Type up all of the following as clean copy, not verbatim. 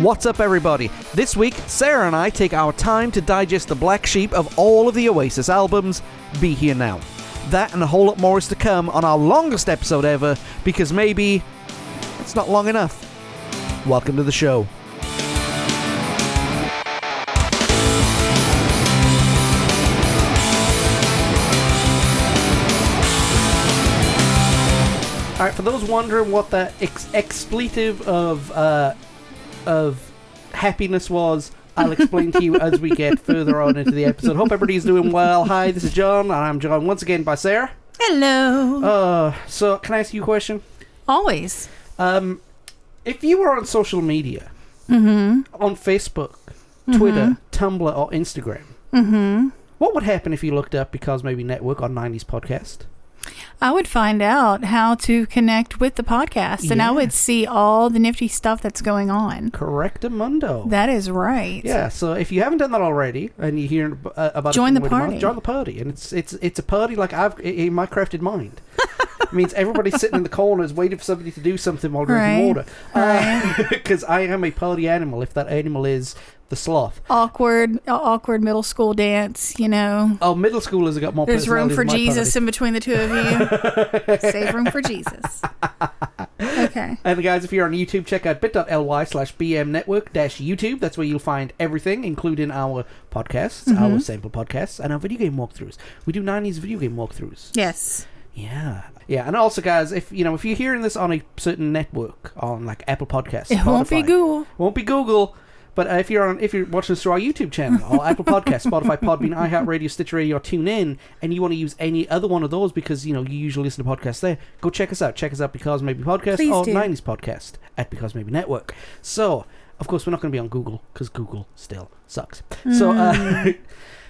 What's up, everybody? This week, Sarah and I take our time to digest the black sheep of all of the Oasis albums. Be Here Now. That and a whole lot more is to come on our longest episode ever, because maybe it's not long enough. Welcome to the show. Alright, for those wondering what that expletive of happiness was, I'll explain to you as we get further on into the episode. Hope everybody's doing well. Hi, this is John, and I'm joined once again by Sarah. Hello. So can I ask you a question? Always. If you were on social media, on Facebook, Twitter, Tumblr, or Instagram, what would happen if you looked up Because Maybe Network on 90s Podcast? I would find out how to connect with the podcast, and I would see all the nifty stuff that's going on. Correctamundo. That is right. Yeah, so if you haven't done that already, and you hear about join the party. Join the party, and it's a party like I've in my crafted mind. It means everybody's sitting in the corners waiting for somebody to do something while drinking water. Because I am a party animal, if that animal is the sloth. Awkward middle school dance, you know. Oh, middle schoolers have got more There's room personality for than my Jesus party. in between the two of you. Save room for Jesus. Okay. And guys, if you're on YouTube, check out bit.ly/bmnetwork-YouTube. That's where you'll find everything, including our podcasts, our sample podcasts, and our video game walkthroughs. We do 90s video game walkthroughs. Yes. Yeah, and also, guys, if you're hearing this on a certain network, on like Apple Podcasts, It won't be Google. Won't be Google. But if you're watching us through our YouTube channel, or Apple Podcasts, Spotify, Podbean, iHeartRadio, Stitcher Radio, or TuneIn, and you want to use any other one of those because you usually listen to podcasts there, go check us out. Check us out Because Maybe Podcast or 90s Podcast at Because Maybe Network. So, of course, we're not going to be on Google because Google still sucks. So,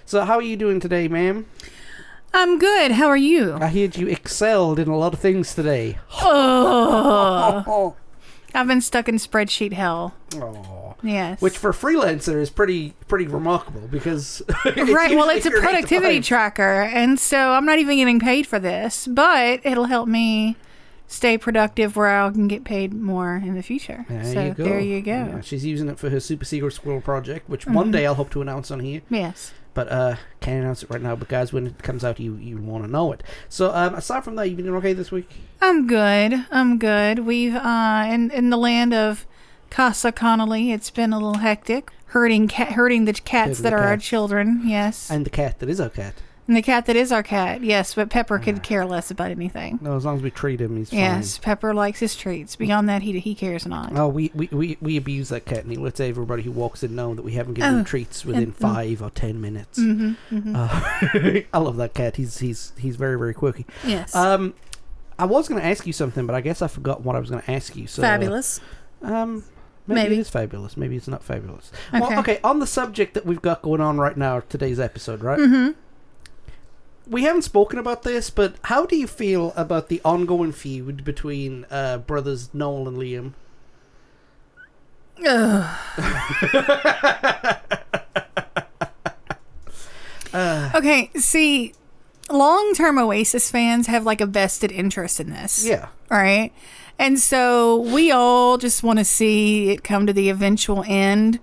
so how are you doing today, ma'am? I'm good. How are you? I heard you excelled in a lot of things today. Oh. I've been stuck in spreadsheet hell. Oh. Yes. Which for a freelancer is pretty remarkable because right, well, it's a productivity tracker, and so I'm not even getting paid for this, but it'll help me stay productive where I can get paid more in the future. There you go. Yeah, she's using it for her super secret squirrel project, which one day I'll hope to announce on here. Yes. But can't announce it right now, but guys, when it comes out, you want to know it. So aside from that, you been doing okay this week? I'm good. We've in the land of Casa Connolly, it's been a little hectic. Herding the cats that are our children, yes. And the cat that is our cat. And the cat that is our cat, yes, but Pepper could care less about anything. No, as long as we treat him, he's fine. Yes, Pepper likes his treats. Beyond that, he cares not. Oh, we abuse that cat, and he lets everybody who walks in know that we haven't given him treats within 5 or 10 minutes. I love that cat. He's very, very quirky. Yes. I was going to ask you something, but I guess I forgot what I was going to ask you. So, fabulous. Maybe it is fabulous. Maybe it's not fabulous. Okay. Well, okay, on the subject that we've got going on right now, today's episode, right? We haven't spoken about this, but how do you feel about the ongoing feud between brothers Noel and Liam? Okay, see, long-term Oasis fans have like a vested interest in this. Yeah. Right? And so we all just want to see it come to the eventual end,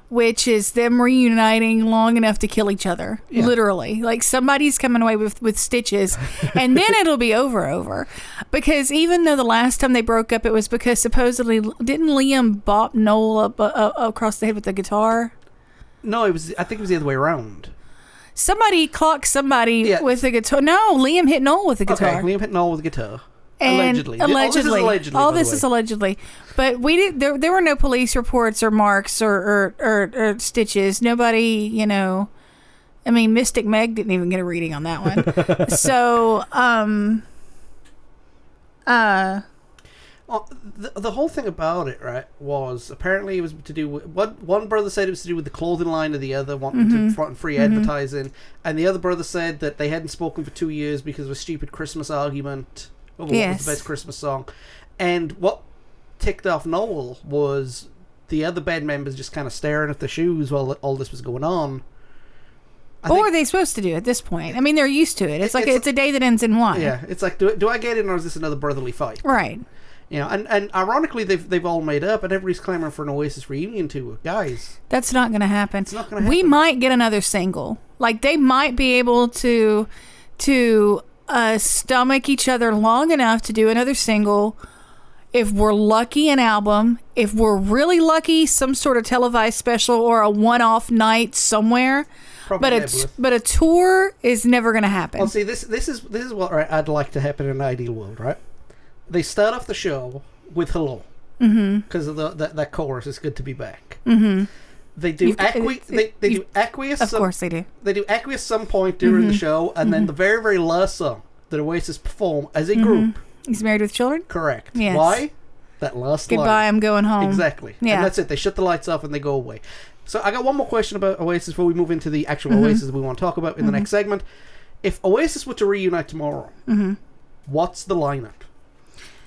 which is them reuniting long enough to kill each other. Yeah. Literally. Like somebody's coming away with stitches, and then it'll be over. Because even though the last time they broke up, it was because supposedly, didn't Liam bop Noel up across the head with the guitar? No, I think it was the other way around. Somebody clocked somebody with a guitar. No, Liam hit Noel with a guitar. Okay, Liam hit Noel with a guitar. And allegedly. All this is allegedly. But there were no police reports or marks or stitches. Nobody, I mean, Mystic Meg didn't even get a reading on that one. So, the whole thing about it, right, was apparently it was to do with what one brother said it was to do with the clothing line of the other, wanting to front free advertising, and the other brother said that they hadn't spoken for 2 years because of a stupid Christmas argument over what was the best Christmas song. And what ticked off Noel was the other band members just kind of staring at the shoes while all this was going on. What were they supposed to do at this point? I mean, they're used to it. It's a day that ends in one. Yeah, it's like, do I get in, or is this another brotherly fight? Right. You know, and ironically, they've all made up, and everybody's clamoring for an Oasis reunion tour. Guys, that's not going to happen. It's not going to happen. We might get another single. Like, they might be able to stomach each other long enough to do another single. If we're lucky, an album. If we're really lucky, some sort of televised special or a one-off night somewhere. But a tour is never going to happen. Well, see, this is what I'd like to happen in an ideal world, right? They start off the show with "Hello," because of that chorus. It's good to be back. Mm-hmm. They do do Aqueous. Of course, they do. They do Aqueous some point during the show, and then the very, very last song that Oasis perform as a group. He's Married with Children. Correct. Yes. Why? That last line. Goodbye, I'm going home. Exactly. Yeah. And that's it. They shut the lights off and they go away. So I got one more question about Oasis before we move into the actual Oasis we want to talk about in the next segment. If Oasis were to reunite tomorrow, what's the lineup?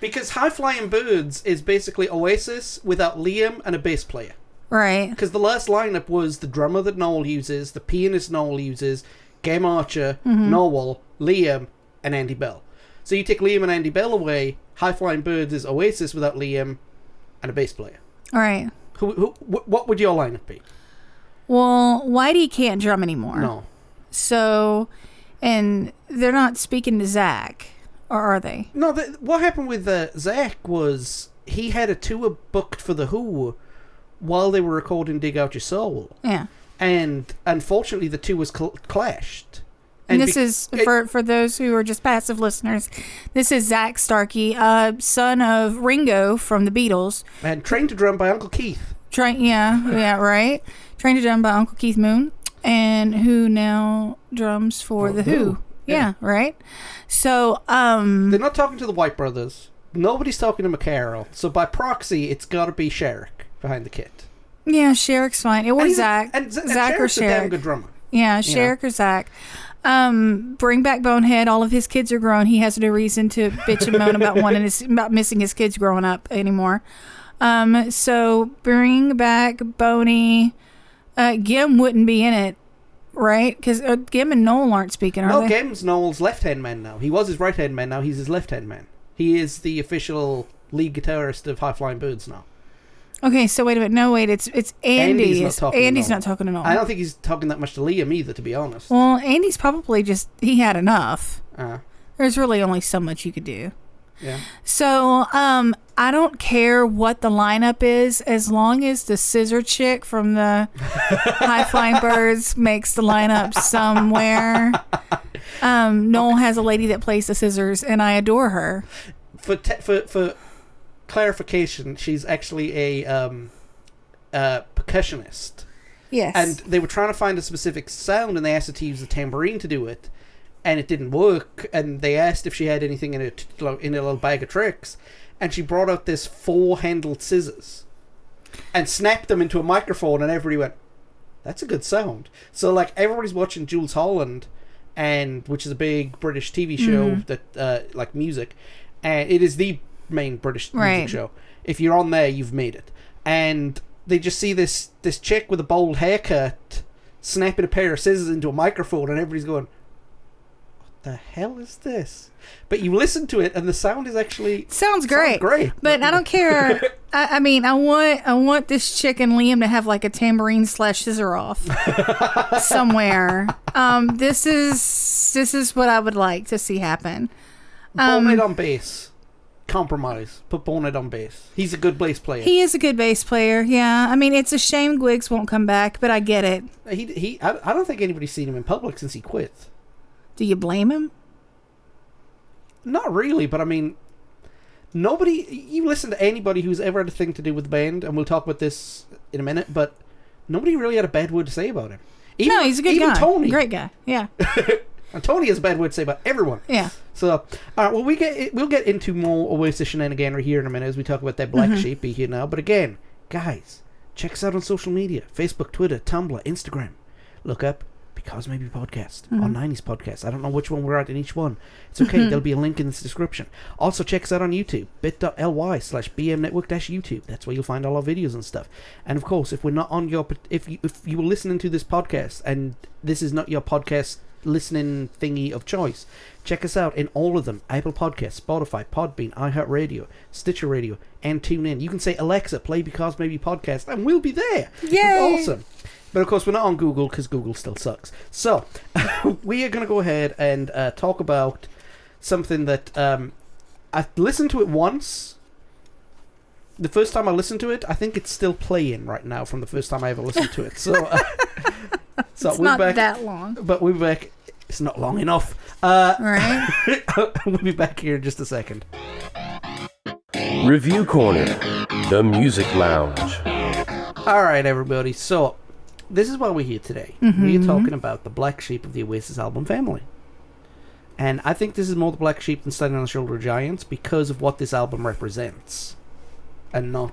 Because High Flying Birds is basically Oasis without Liam and a bass player. Right. Because the last lineup was the drummer that Noel uses, the pianist Noel uses, Game Archer, Noel, Liam, and Andy Bell. So you take Liam and Andy Bell away, High Flying Birds is Oasis without Liam and a bass player. All right. What would your lineup be? Well, Whitey can't drum anymore. No. So, and they're not speaking to Zach, or are they? No, what happened with Zach was he had a tour booked for The Who while they were recording Dig Out Your Soul. Yeah. And unfortunately, the two was clashed. And this is, for those who are just passive listeners, this is Zach Starkey, son of Ringo from the Beatles. And trained to drum by Uncle Keith. Yeah, right. Trained to drum by Uncle Keith Moon, and who now drums for The Who. Yeah, right. So, they're not talking to the White Brothers. Nobody's talking to McCarroll. So by proxy, it's got to be Sherrick behind the kit. Yeah, Sherrick's fine. It was Zach. Zach or Sherrick's a damn good drummer. Yeah, Sherrick or Zach. Bring back Bonehead. All of his kids are grown. He has no reason to bitch and moan about missing his kids growing up anymore. So bring back Boney. Gim wouldn't be in it, right? Because Gim and Noel aren't speaking, are they? No, Gim's Noel's left-hand man now. He was his right-hand man, now he's his left-hand man. He is the official lead guitarist of High Flying Birds now. Okay, so wait a minute. No, wait, it's Andy. Andy's not talking at all. I don't think he's talking that much to Liam either, to be honest. Well, Andy's probably he had enough. Uh-huh. There's really only so much you could do. Yeah. So, I don't care what the lineup is, as long as the scissor chick from the High Flying Birds makes the lineup somewhere. Noel has a lady that plays the scissors, and I adore her. For clarification, she's actually a percussionist. Yes. And they were trying to find a specific sound, and they asked her to use the tambourine to do it, and it didn't work. And they asked if she had anything in a little bag of tricks, and she brought out this 4-handled scissors and snapped them into a microphone, and everybody went, "That's a good sound." So like everybody's watching Jules Holland, which is a big British TV show that like music, and it is the main British music show. If you're on there, you've made it. And they just see this chick with a bold haircut snapping a pair of scissors into a microphone, and everybody's going, "What the hell is this?" But you listen to it, and the sound is actually sounds great. But I don't care. I mean, I want this chick and Liam to have like a tambourine / scissor off somewhere. This is what I would like to see happen. Bonehead on bass. Compromise. Put Bonehead on bass. He's a good bass player. He is a good bass player. Yeah. I mean, it's a shame Gwiggs won't come back, but I get it. I don't think anybody's seen him in public since he quit. Do you blame him? Not really, but I mean, nobody. You listen to anybody who's ever had a thing to do with the band, and we'll talk about this in a minute, but nobody really had a bad word to say about him. No, he's a good guy. Even Tony. Great guy. Yeah. And Tony has a bad word to say about everyone. Yeah. So, all right, well, we'll get into more Oasis shenaniganery here in a minute as we talk about that Black Sheep here now. But again, guys, check us out on social media. Facebook, Twitter, Tumblr, Instagram. Look up Because Maybe Podcast or 90s Podcast. I don't know which one we're at in each one. It's okay. There'll be a link in this description. Also, check us out on YouTube. bit.ly/bmnetwork-youtube. That's where you'll find all our videos and stuff. And of course, if we're not on your... If you were listening to this podcast and this is not your podcast listening thingy of choice. Check us out in all of them: Apple Podcasts, Spotify, Podbean, iHeartRadio, Stitcher Radio, and TuneIn. You can say, Alexa, play Because Maybe Podcast, and we'll be there. Yay! It's awesome. But of course, we're not on Google because Google still sucks. So, we are going to go ahead and talk about something that I listened to it once. The first time I listened to it, I think it's still playing right now from the first time I ever listened to it. So, it's not that long. But we'll be back. It's not long enough. Right? We'll be back here in just a second. Review Corner, the Music Lounge. All right, everybody. So, this is why we're here today. We're talking about the black sheep of the Oasis album family. And I think this is more the black sheep than Standing on the Shoulder of Giants because of what this album represents. And not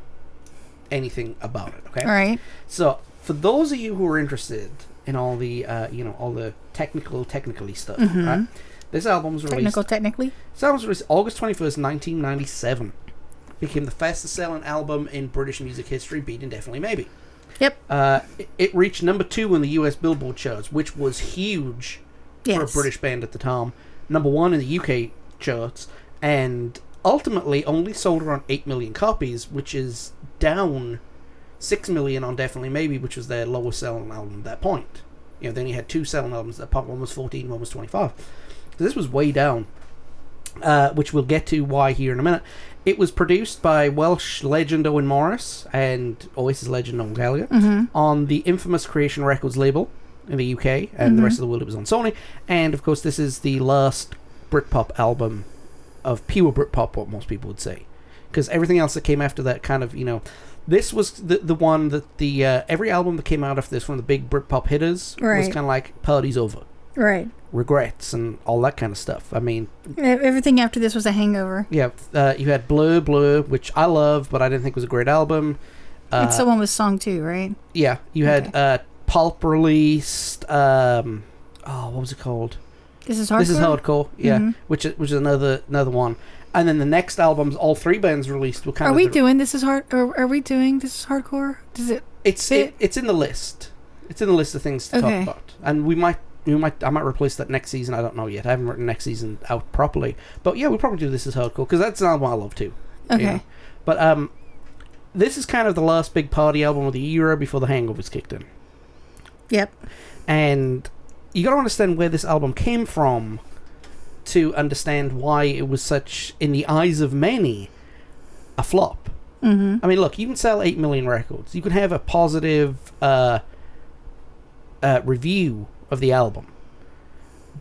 anything about it, okay? All right. So, for those of you who are interested in all the, all the technically stuff, right? This album was released... Technically? This album was released August 21st, 1997. Became the fastest-selling album in British music history, beating Definitely Maybe. Yep. It reached number 2 in the US Billboard charts, which was huge for a British band at the time. Number 1 in the UK charts, and ultimately only sold around 8 million copies, which is down 6 million on Definitely Maybe, which was their lowest selling album at that point. You know, they only had 2 selling albums. That pop one was 14, one was 25. So this was way down, which we'll get to why here in a minute. It was produced by Welsh legend Owen Morris and Oasis legend Noel Gallagher on the infamous Creation Records label in the UK, and the rest of the world it was on Sony. And of course, this is the last Britpop album of pure Britpop, what most people would say, because everything else that came after that kind of, this was the one that the every album that came out after this, from the big Britpop hitters, was kind of like Party's Over, right? Regrets and all that kind of stuff. I mean, everything after this was a hangover. Yeah, you had Blur, which I love, but I didn't think was a great album. It's the one with Song 2, right? Yeah, you had Pulp released. What was it called? This is Hardcore. This is Hardcore. Yeah, which is another one. And then the next albums, all 3 bands released were kind of. Are we doing This Is Hardcore? Does it? It's in the list. It's in the list of things to talk about, and I might replace that next season. I don't know yet. I haven't written next season out properly. But yeah, we'll probably do This Is Hardcore, because that's an album I love too. Okay. But this is kind of the last big party album of the era before the Hangovers kicked in. Yep. And you got to understand where this album came from to understand why it was such, in the eyes of many, a flop. I mean, look, you can sell 8 million records. You can have a positive review of the album,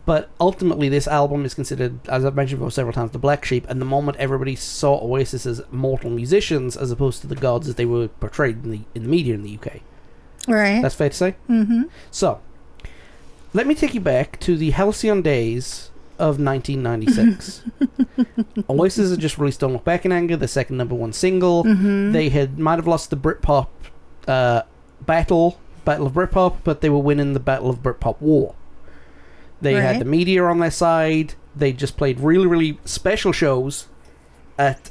but ultimately this album is considered, as I've mentioned before several times, the black sheep, and the moment everybody saw Oasis as mortal musicians as opposed to the gods as they were portrayed in the media in the UK. Right. That's fair to say? So, let me take you back to the halcyon days of 1996. Oasis had just released Don't Look Back in Anger, the second number 1 single. They might have lost the Britpop battle of Britpop, but they were winning the Battle of Britpop War. They had the media on their side. They just played really, really special shows at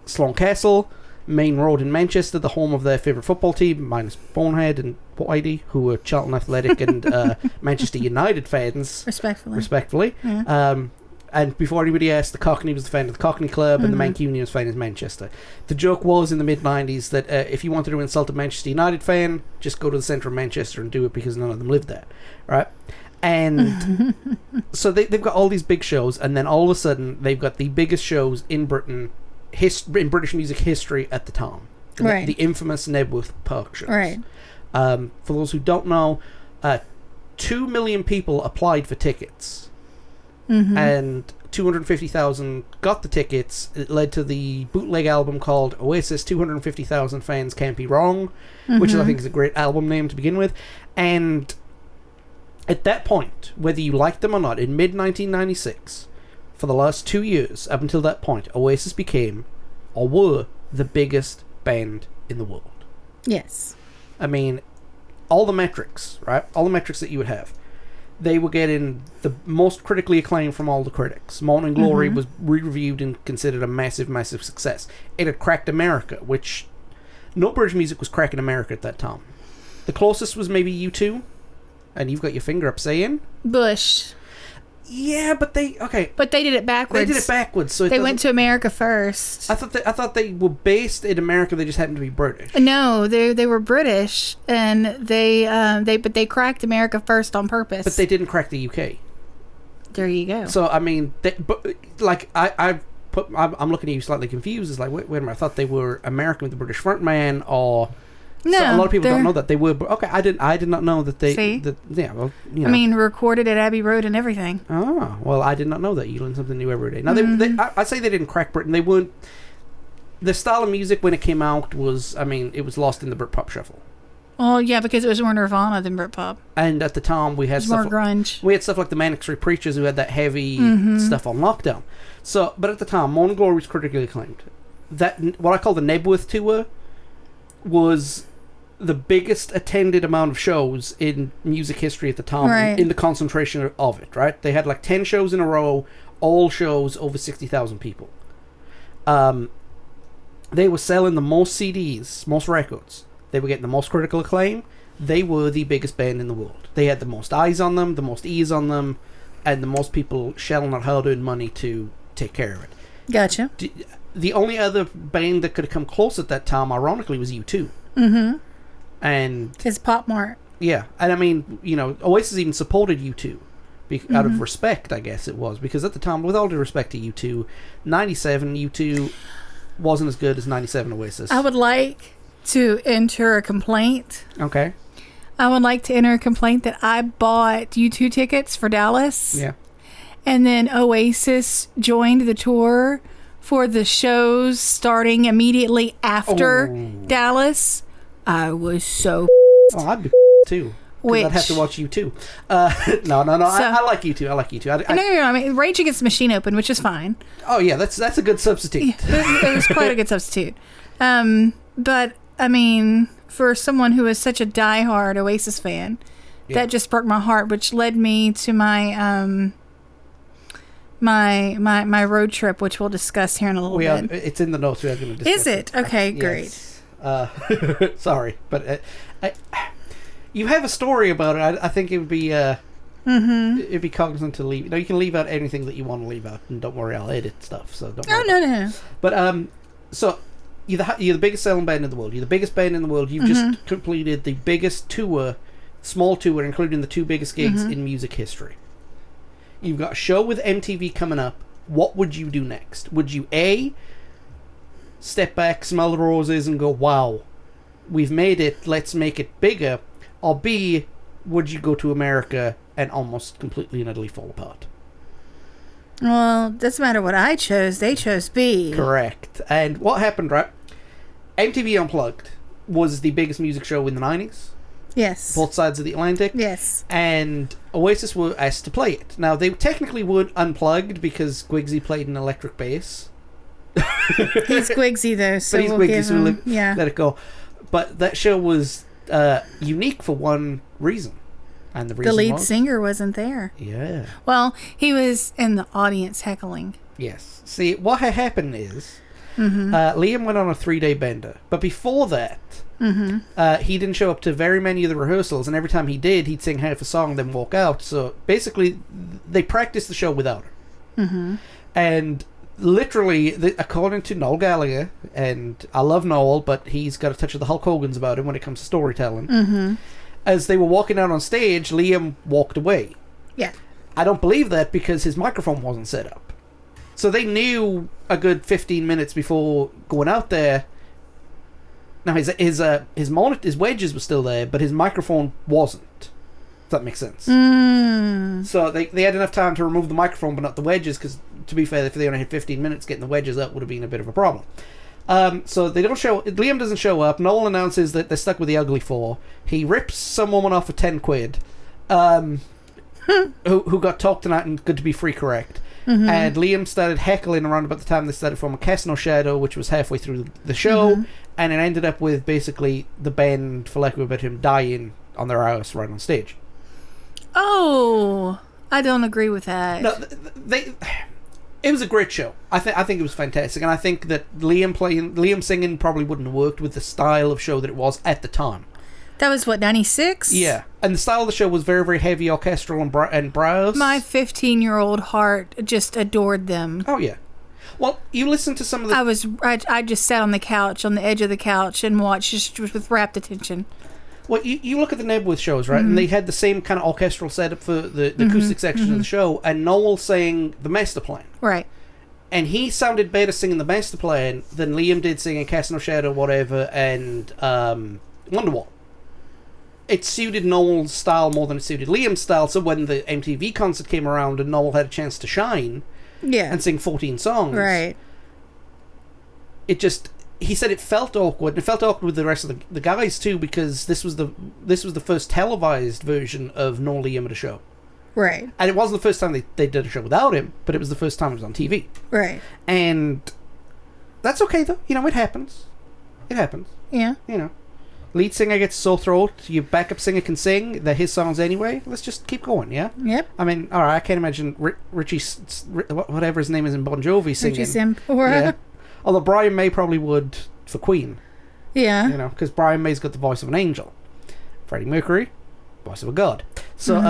Sloane Castle, Main Road in Manchester, the home of their favourite football team, minus Bonehead and Whitey, who were Charlton Athletic and Manchester United fans. Respectfully. Yeah. And before anybody asked, the Cockney was the fan of the Cockney Club, and the Mancunian was fan of Manchester. The joke was in the mid-90s that if you wanted to insult a Manchester United fan, just go to the centre of Manchester and do it, because none of them lived there, right? And so they've got all these big shows, and then all of a sudden they've got the biggest shows in Britain, in British music history at the time. Right. The infamous Nebworth Park shows. Right. For those who don't know, 2 million people applied for tickets. And 250,000 got the tickets. It led to the bootleg album called Oasis 250,000 Fans Can't Be Wrong, which I think is a great album name to begin with. And at that point, whether you liked them or not, in mid-1996, for the last 2 years, up until that point, Oasis became, or were, the biggest band in the world. Yes. I mean, all the metrics, right? All the metrics that you would have. They were getting the most critically acclaimed from all the critics. Morning Glory was re-reviewed and considered a massive, massive success. It had cracked America, which no British music was cracking America at that time. The closest was maybe U2, and you've got your finger up saying Bush. Yeah, but they did it backwards. They did it backwards, so they went to America first. I thought they were based in America. They just happened to be British. No, they were British, and they cracked America first on purpose. But they didn't crack the UK. There you go. So I mean, I'm looking at you slightly confused. It's like, wait a minute, I thought they were American with the British frontman, or no? So a lot of people don't know that they were. Okay, I did not know that they. See? Yeah, well, you know. I mean, recorded at Abbey Road and everything. Oh, well, I did not know that. You learn something new every day. Now, I'd say they didn't crack Britain. They weren't. The style of music when it came out was, I mean, it was lost in the Britpop shuffle. Well, yeah, because it was more Nirvana than Britpop. And at the time, we had more grunge. We had stuff like the Manic Street Preachers, who had that heavy stuff on lockdown. So, but at the time, Morning Glory was critically acclaimed. That what I call the Nebworth tour was the biggest attended amount of shows in music history at the time, right, in the concentration of it, right? They had like 10 shows in a row, all shows over 60,000 people. They were selling the most CDs, most records. They were getting the most critical acclaim. They were the biggest band in the world. They had the most eyes on them, the most ears on them, and the most people shelling out hard-earned money to take care of it. Gotcha. The only other band that could have come close at that time, ironically, was U2. Mm-hmm. And his Pop Mart. Yeah, and I mean, you know, Oasis even supported U2 out of respect, I guess it was, because at the time, with all due respect to U2, 97 U2 wasn't as good as 97 Oasis. I would like to enter a complaint. Okay. I would like to enter a complaint that I bought U2 tickets for Dallas. Yeah. And then Oasis joined the tour for the shows starting immediately after Dallas. I was so Oh, I'd be too. Which I'd have to watch U2. No. So, I like U2. I like U2. I mean, Rage Against the Machine opened, which is fine. Oh yeah, that's a good substitute. It was quite a good substitute. But I mean, for someone who is such a diehard Oasis fan, that just broke my heart, which led me to my my road trip, which we'll discuss here in a little bit. It's in the notes. We are going to discuss. Is it? Okay, yes. Great. Sorry, but you have a story about it. I think it would be it'd be cognizant to leave. You can leave out anything that you want to leave out, and don't worry, I'll edit stuff. So don't. Oh no. But so you're the biggest selling band in the world. You're the biggest band in the world. You've just completed the biggest tour, small tour, including the 2 biggest gigs in music history. You've got a show with MTV coming up. What would you do next? Would you A, step back, smell the roses, and go, wow, we've made it, let's make it bigger? Or B, would you go to America and almost completely and utterly fall apart? Well, it doesn't matter what I chose. They chose B. Correct. And what happened, right? MTV Unplugged was the biggest music show in the 90s. Yes. Both sides of the Atlantic. Yes. And Oasis were asked to play it. Now, they technically weren't unplugged because Guigsy played an electric bass. He's Guigsy, though, so but he's we'll give him... Let it go. But that show was unique for one reason. And the reason the lead was, singer wasn't there. Yeah. Well, he was in the audience heckling. Yes. See, what had happened is Liam went on a 3-day bender. But before that, he didn't show up to very many of the rehearsals, and every time he did, he'd sing half a song, then walk out. So basically, they practiced the show without her. And literally, according to Noel Gallagher, and I love Noel, but he's got a touch of the Hulk Hogan's about him when it comes to storytelling. As they were walking out on stage, Liam walked away. Yeah. I don't believe that because his microphone wasn't set up. So they knew a good 15 minutes before going out there. Now his wedges were still there, but his microphone wasn't. If that makes sense. So they had enough time to remove the microphone, but not the wedges, because to be fair, if they only had 15 minutes, getting the wedges up would have been a bit of a problem. So they don't show. Liam doesn't show up. Noel announces that they're stuck with the Ugly Four. He rips some woman off for 10 quid, who got talked tonight and good to be free correct. And Liam started heckling around about the time they started from a Cast No Shadow, which was halfway through the show, and it ended up with basically the band, for lack of a better term, dying on their ass right on stage. Oh, I don't agree with that. No, it was a great show. I think it was fantastic, and I think that Liam singing probably wouldn't have worked with the style of show that it was at the time. That was, what, 96? Yeah. And the style of the show was very, very heavy orchestral and brass. My 15-year-old heart just adored them. Oh, yeah. Well, you listen to some of the... I just sat on the couch, on the edge of the couch, and watched just with rapt attention. Well, you look at the Nebworth shows, right? And they had the same kind of orchestral setup for the acoustic section of the show, and Noel sang the master plan. Right. And he sounded better singing the master plan than Liam did singing Cast No Shadow, whatever, and Wonderwall. It suited Noel's style more than it suited Liam's style, so when the MTV concert came around and Noel had a chance to shine and sing 14 songs, right, it just... He said it felt awkward. It felt awkward with the rest of the guys too, because this was the first televised version of Noel Liam at a show. Right. And it wasn't the first time they did a show without him, but it was the first time it was on TV. Right. And that's okay though. You know, it happens. It happens. Yeah. You know. Lead singer gets sore throat, your backup singer can sing, they're his songs anyway. Let's just keep going, yeah? Yep. I mean, alright, I can't imagine Richie, whatever his name is in Bon Jovi singing. Richie Sambora. Yeah. Although Brian May probably would for Queen. Yeah. You know, because Brian May's got the voice of an angel. Freddie Mercury, voice of a god. So,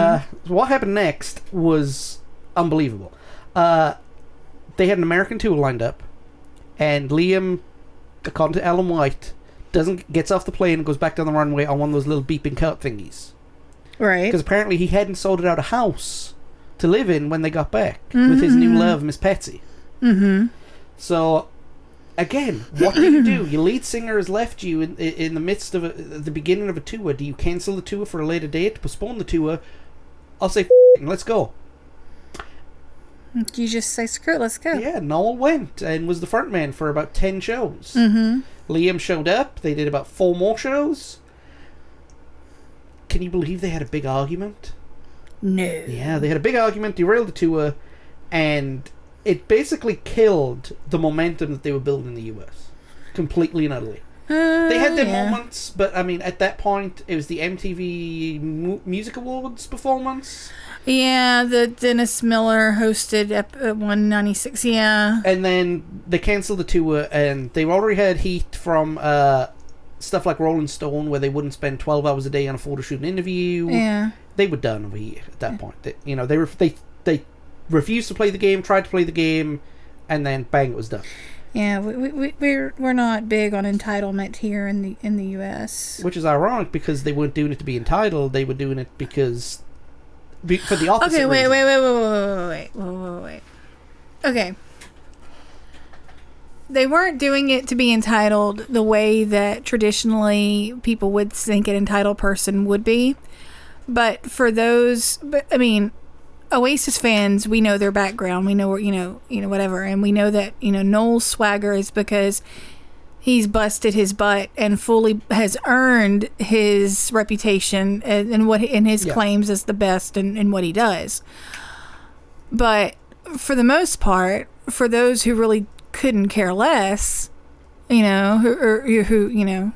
what happened next was unbelievable. They had an American tour lined up, and Liam, according to Alan White, gets off the plane and goes back down the runway on one of those little beeping cart thingies. Right. Because apparently he hadn't sorted out a house to live in when they got back with his new love, Miss Patsy. Mm-hmm. So, again, what do you do? Your lead singer has left you in the midst of the beginning of a tour. Do you cancel the tour for a later date? Postpone the tour? I'll say and let's go. You just say, screw it, let's go. Yeah, Noel went and was the front man for about 10 shows. Mm-hmm. Liam showed up. They did about 4 more shows. Can you believe they had a big argument? No. Yeah, they had a big argument, derailed the tour, and it basically killed the momentum that they were building in the US. Completely and utterly. They had their moments, but I mean, at that point, it was the MTV Music Awards performance. Yeah, the Dennis Miller hosted 196, yeah. And then they cancelled the tour, and they already had heat from stuff like Rolling Stone, where they wouldn't spend 12 hours a day on a photo shoot and interview. Yeah. They were done over here at that point. They refused to play the game, tried to play the game, and then bang, it was done. Yeah, we're not big on entitlement here in the U.S. Which is ironic, because they weren't doing it to be entitled. They were doing it because for the opposite. Okay, reason. wait. Okay. They weren't doing it to be entitled the way that traditionally people would think an entitled person would be. But I mean, Oasis fans, we know their background. We know, whatever. And we know that, Noel's swagger is because he's busted his butt and fully has earned his reputation and his claims as the best in what he does. But for the most part, for those who really couldn't care less, who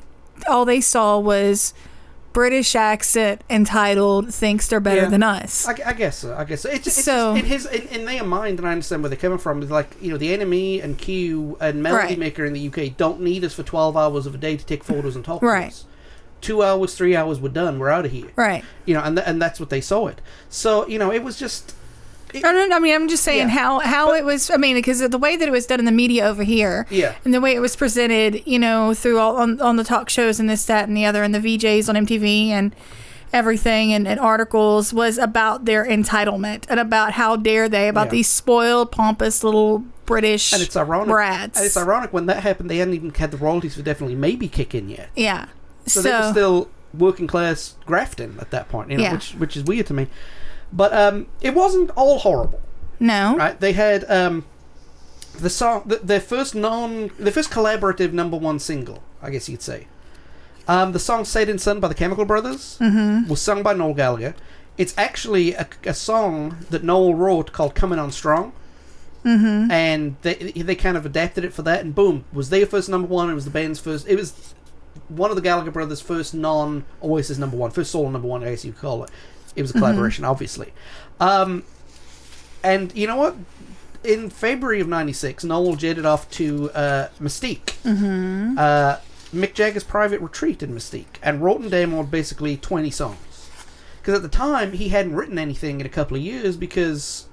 all they saw was British accent, entitled, thinks they're better than us. I guess so. It's in their mind, and I understand where they're coming from. It's like, the NME and Q and Melody Maker in the UK don't need us for 12 hours of a day to take photos and talk to us. 2 hours, 3 hours, we're done. We're out of here. Right. And that's what they saw it. So, it was just... I'm just saying how it was. I mean, because of the way that it was done in the media over here, and the way it was presented, through all on the talk shows and this, that, and the other, and the VJs on MTV and everything, and articles was about their entitlement and about how dare they about these spoiled, pompous little British and it's ironic, brats. And it's ironic when that happened, they hadn't even had the royalties for Definitely Maybe kick in yet. Yeah, so they were still working class grafting at that point, which is weird to me. But it wasn't all horrible. No. Right? They had the song, their first collaborative #1 single, I guess you could say. The song Setting Sun by the Chemical Brothers was sung by Noel Gallagher. It's actually a song that Noel wrote called Coming On Strong. Mm-hmm. And they kind of adapted it for that, and boom, was their first #1. It was the band's first. It was one of the Gallagher brothers' first non-Oasis #1, first solo #1, I guess you could call it. It was a collaboration, obviously. And you know what? In February of 96, Noel jetted off to Mystique. Mm-hmm. Mick Jagger's private retreat in Mystique and wrote and demoed basically 20 songs. Because at the time, he hadn't written anything in a couple of years because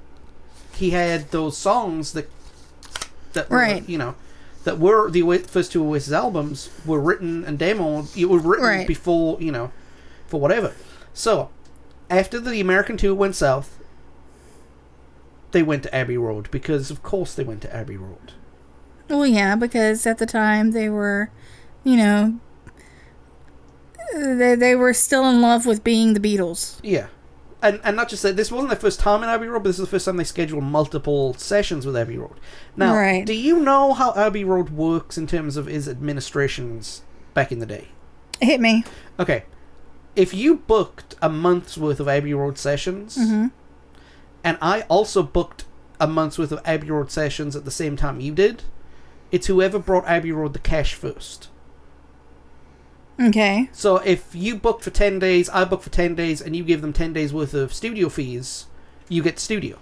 he had those songs that right. were, you know, that were the first two Oasis albums were written and demoed. It were written right. before, you know, for whatever. So, after the American tour went south, they went to Abbey Road because, of course, they went to Abbey Road. Well, yeah, because at the time they were, you know, they were still in love with being the Beatles. Yeah. And not just that, this wasn't their first time in Abbey Road, but this is the first time they scheduled multiple sessions with Abbey Road. Now, right. do you know how Abbey Road works in terms of its administrations back in the day? Hit me. Okay. If you booked a month's worth of Abbey Road sessions, mm-hmm. and I also booked a month's worth of Abbey Road sessions at the same time you did, it's whoever brought Abbey Road the cash first. Okay. So if you booked for 10 days, I booked for 10 days, and you give them 10 days worth of studio fees, you get studio.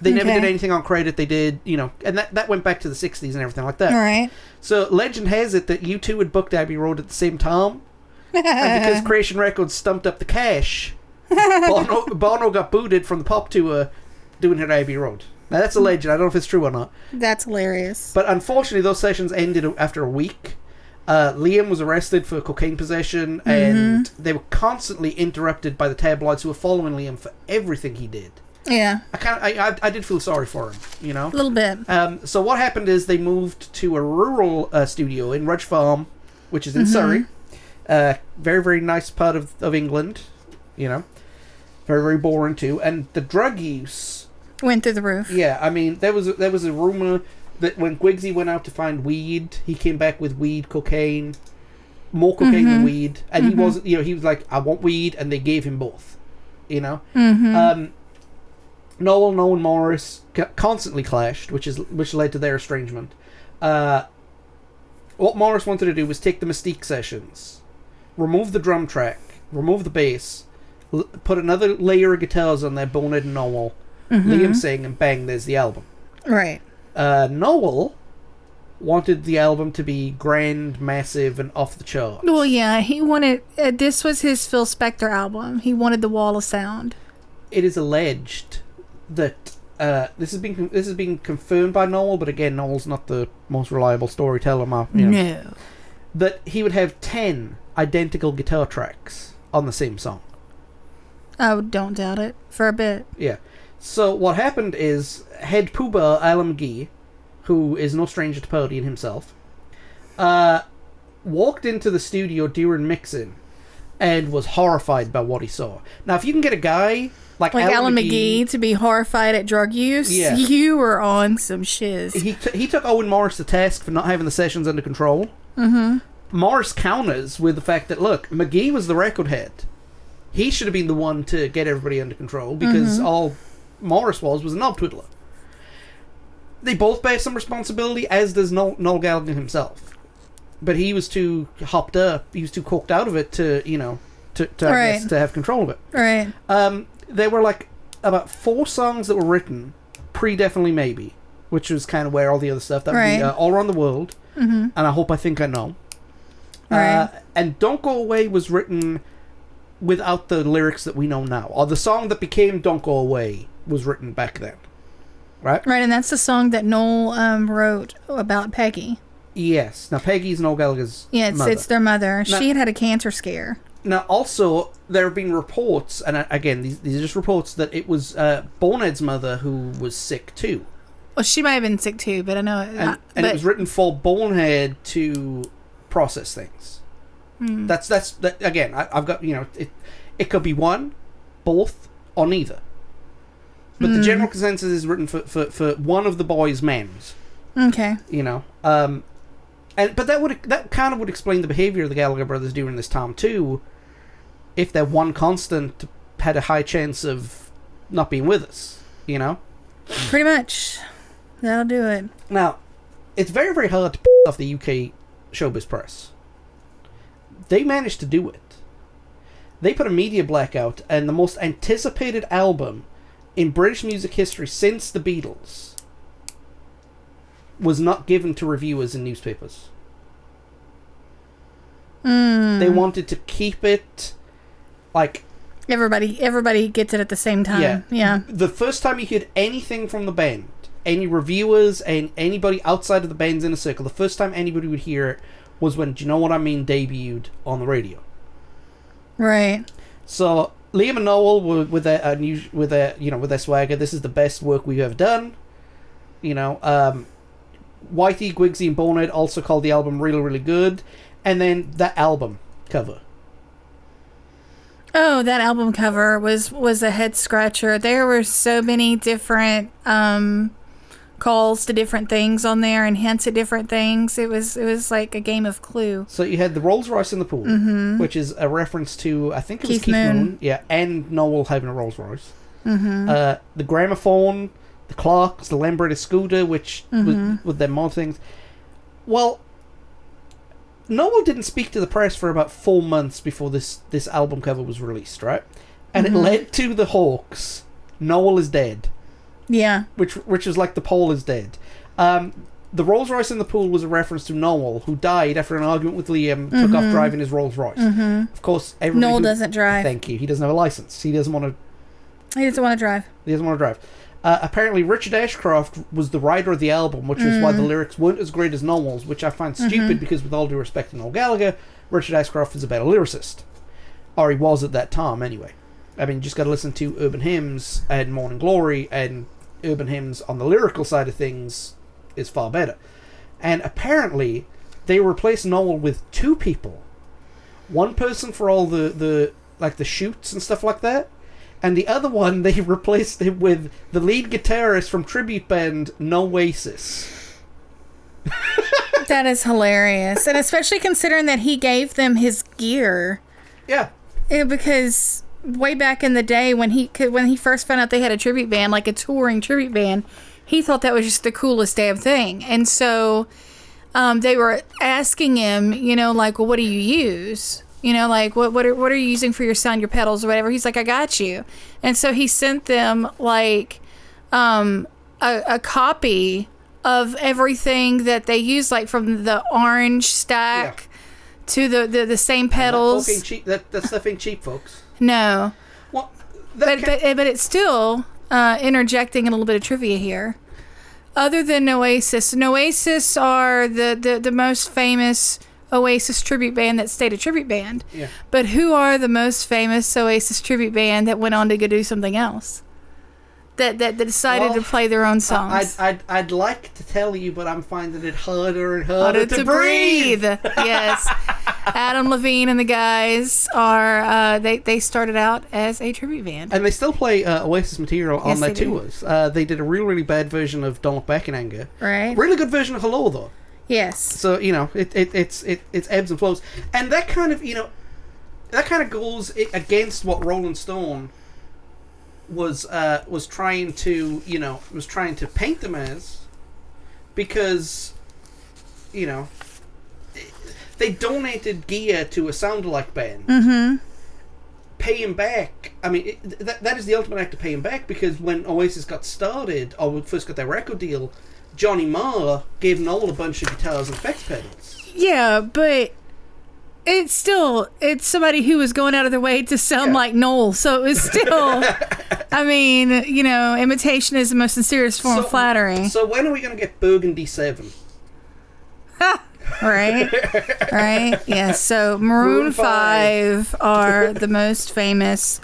They never did anything on credit. They did, you know, and that went back to the 60s and everything like that. All right. So legend has it that you two had booked Abbey Road at the same time, and because Creation Records stumped up the cash, Bono got booted from the pop tour doing her Abbey Road. Now that's a legend. I don't know if it's true or not. That's hilarious. But unfortunately, those sessions ended after a week. Liam was arrested for cocaine possession, and they were constantly interrupted by the tabloids who were following Liam for everything he did. Yeah. I did feel sorry for him, you know? A little bit. So what happened is they moved to a rural studio in Rudge Farm, which is in Surrey. Very, very nice part of England, you know? Very, very boring too. And the drug use went through the roof. Yeah, I mean, there was a rumor that when Gwigsy went out to find weed, he came back with weed, cocaine, more cocaine than weed, and he wasn't, you know, he was like, I want weed, and they gave him both, you know? Noel and Morris constantly clashed, which led to their estrangement. What Morris wanted to do was take the Mystique sessions, remove the drum track, remove the bass, put another layer of guitars on there, Bonehead and Noel, Liam sing, and bang, there's the album. Right. Noel wanted the album to be grand, massive, and off the charts. Well, yeah, he wanted... this was his Phil Spector album. He wanted the wall of sound. It is alleged that... this has been confirmed by Noel, but again, Noel's not the most reliable storyteller. No. That he would have 10 identical guitar tracks on the same song. I don't doubt it. For a bit. Yeah. So what happened is head poobah Alan McGee, who is no stranger to parodying himself, walked into the studio during mixing and was horrified by what he saw. Now, if you can get a guy like Alan McGee to be horrified at drug use, you were on some shiz. He took Owen Morris to task for not having the sessions under control. Morris counters with the fact that, look, McGee was the record head. He should have been the one to get everybody under control because all Morris was a knob twiddler. They both bear some responsibility, as does Noel Gallagher himself. But he was too hopped up, he was too coked out of it to, you know, to have control of it. Right. There were like about 4 songs that were written pre-Definitely Maybe, which was kind of where all the other stuff that would be All Around the World, and I Hope I Think I Know. And Don't Go Away was written without the lyrics that we know now, or the song that became Don't Go Away was written back then, right? Right, and that's the song that Noel wrote about Peggy. Yes. Now, Peggy's Noel Gallagher's mother. It's their mother. Now, she had a cancer scare. Now, also, there have been reports, and again, these are just reports, that it was Bonehead's mother who was sick too. Well, she might have been sick too, but I know... And it was written for Bonehead to process things. That's again, I've got, you know, it could be one, both, or neither. But the general consensus is written for one of the boys' mems. Okay. You know, but that kind of would explain the behavior of the Gallagher brothers during this time too. If their one constant had a high chance of not being with us, you know. Pretty much, that'll do it. Now, it's very, very hard to off the UK showbiz press. They managed to do it. They put a media blackout, and the most anticipated album in British music history since the Beatles was not given to reviewers in newspapers. They wanted to keep it like everybody gets it at the same time. Yeah. The first time you heard anything from the band, any reviewers and anybody outside of the band's inner circle, the first time anybody would hear it was when Do You Know What I Mean debuted on the radio. Right. So Liam and Noel were with their swagger. This is the best work we've ever done. Whitey, Gwigsy, and Bonehead also called the album really, really good. And then that album cover. Oh, that album cover was a head scratcher. There were so many different calls to different things on there and hints at different things. It was like a game of Clue. So you had the Rolls Royce in the pool, which is a reference to, I think it was Keith Moon. Yeah, and Noel having a Rolls Royce. The gramophone, the clocks, the Lambretta scooter, which with them more things. Well, Noel didn't speak to the press for about 4 months before this album cover was released, right? And it led to the hoax, Noel is dead. Yeah. Which is like the Pole is dead. The Rolls Royce in the pool was a reference to Noel, who died after an argument with Liam, took off driving his Rolls Royce. Of course, Noel doesn't drive. Thank you. He doesn't have a license. He doesn't want to drive. He doesn't want to drive. Apparently, Richard Ashcroft was the writer of the album, which is why the lyrics weren't as great as Noel's, which I find stupid because, with all due respect to Noel Gallagher, Richard Ashcroft is a better lyricist. Or he was at that time, anyway. I mean, you just got to listen to Urban Hymns and Morning Glory, and Urban Hymns on the lyrical side of things is far better. And apparently, they replaced Noel with 2 people. One person for all the shoots and stuff like that. And the other one, they replaced him with the lead guitarist from tribute band Oasis. That is hilarious. And especially considering that he gave them his gear. Yeah. Because way back in the day when he first found out they had a tribute band, like a touring tribute band, he thought that was just the coolest damn thing. And so they were asking him, like, well, what do you use? Like, what are you using for your sound, your pedals or whatever? He's like, I got you. And so he sent them, like, a copy of everything that they use, like, from the orange stack to the same pedals. That stuff ain't cheap, folks. No. Well, but it's still interjecting a little bit of trivia here. Other than Oasis are the most famous Oasis tribute band that stayed a tribute band. Yeah. But who are the most famous Oasis tribute band that went on to go do something else? That decided to play their own songs. I'd like to tell you, but I'm finding it harder and harder to breathe. Yes. Adam Levine and the guys are they started out as a tribute band, and they still play Oasis material on their tours. They did a really bad version of Don't Look Back in Anger. Right. Really good version of Hello though. Yes. So it's ebbs and flows, and that kind of goes against what Rolling Stone was trying to paint them as, because they donated gear to a sound-alike band. Paying back, I mean, that is the ultimate act of paying back, because when Oasis got started, or first got their record deal, Johnny Marr gave Noel a bunch of guitars and effects pedals. Yeah, but it's somebody who was going out of their way to sound like Noel, so it was still, I mean, imitation is the most sincerest form of flattery. So when are we going to get Burgundy 7? Right. Yeah, so Maroon 5 are the most famous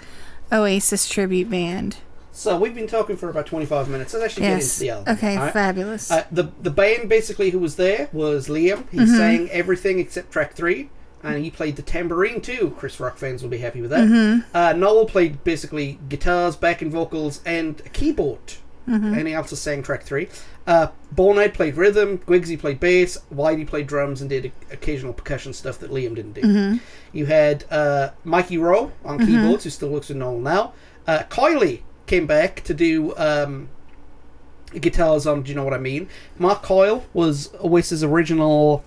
Oasis tribute band. So we've been talking for about 25 minutes. Let's actually get into the album. Okay, right? Fabulous. The band basically who was there was Liam. He sang everything except track 3, and he played the tambourine too. Chris Rock fans will be happy with that. Noel played basically guitars, backing vocals, and a keyboard. And he also sang track 3. Bonehead played rhythm, Gwigsy played bass, Whitey played drums and did occasional percussion stuff that Liam didn't do. You had Mikey Rowe on keyboards, who still works with Noel now. Coyley came back to do guitars on Do You Know What I Mean. Mark Coyle was Oasis' original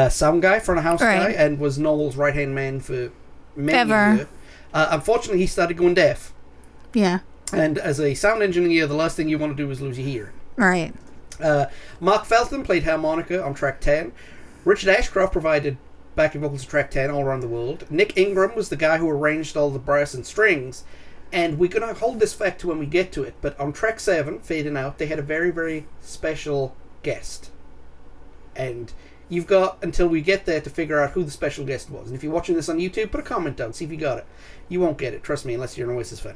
sound guy, front of house guy, and was Noel's right-hand man for many years. Unfortunately, he started going deaf. Yeah. And as a sound engineer, the last thing you want to do is lose your hearing. Right. Mark Felton played harmonica on track 10. Richard Ashcroft provided backing vocals of track 10, All Around the World. Nick Ingram was the guy who arranged all the brass and strings. And we're going to hold this fact to when we get to it. But on track 7, Fading Out, they had a very, very special guest. And you've got until we get there to figure out who the special guest was. And if you're watching this on YouTube, put a comment down, see if you got it. You won't get it, trust me, unless you're an Oasis fan.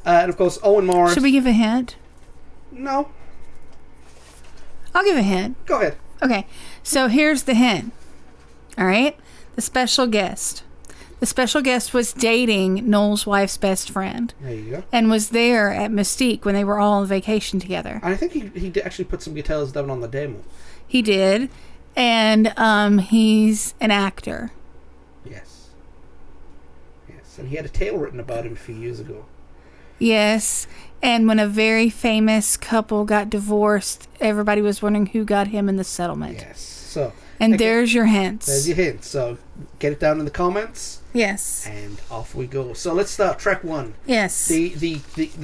And of course, Owen Morris. Should we give a hint? No. I'll give a hint. Go ahead. Okay, so here's the hint. All right? The special guest. The special guest was dating Noel's wife's best friend. There you go. And was there at Mystique when they were all on vacation together. I think he did actually put some guitars down on the demo. He did. And he's an actor. Yes. Yes, and he had a tale written about him a few years ago. Yes, and when a very famous couple got divorced, everybody was wondering who got him in the settlement. Yes, so... And there's your hints. There's your hint. So get it down in the comments. Yes. And off we go. So let's start track 1. Yes. The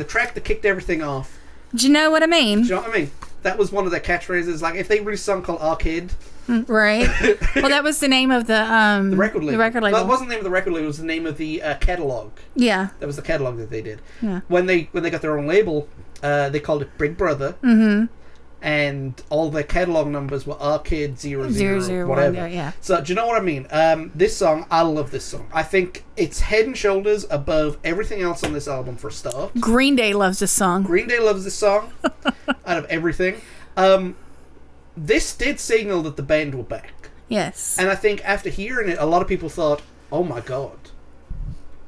track that kicked everything off. Do you know what I mean? Do you know what I mean? That was one of their catchphrases. Like if they released a song called Arcade. Right. Well, that was the name of the record label. The record label. Well, it wasn't the name of the record label. It was the name of the catalogue. Yeah. That was the catalogue that they did. Yeah. When they got their own label, they called it Big Brother. Mm-hmm. And all their catalog numbers were Arcade 00, 001, whatever. Yeah. So, do you know what I mean? This song, I love this song. I think it's head and shoulders above everything else on this album for a start. Green Day loves this song. Green Day loves this song out of everything. This did signal that the band were back. Yes. And I think after hearing it, a lot of people thought, oh my god,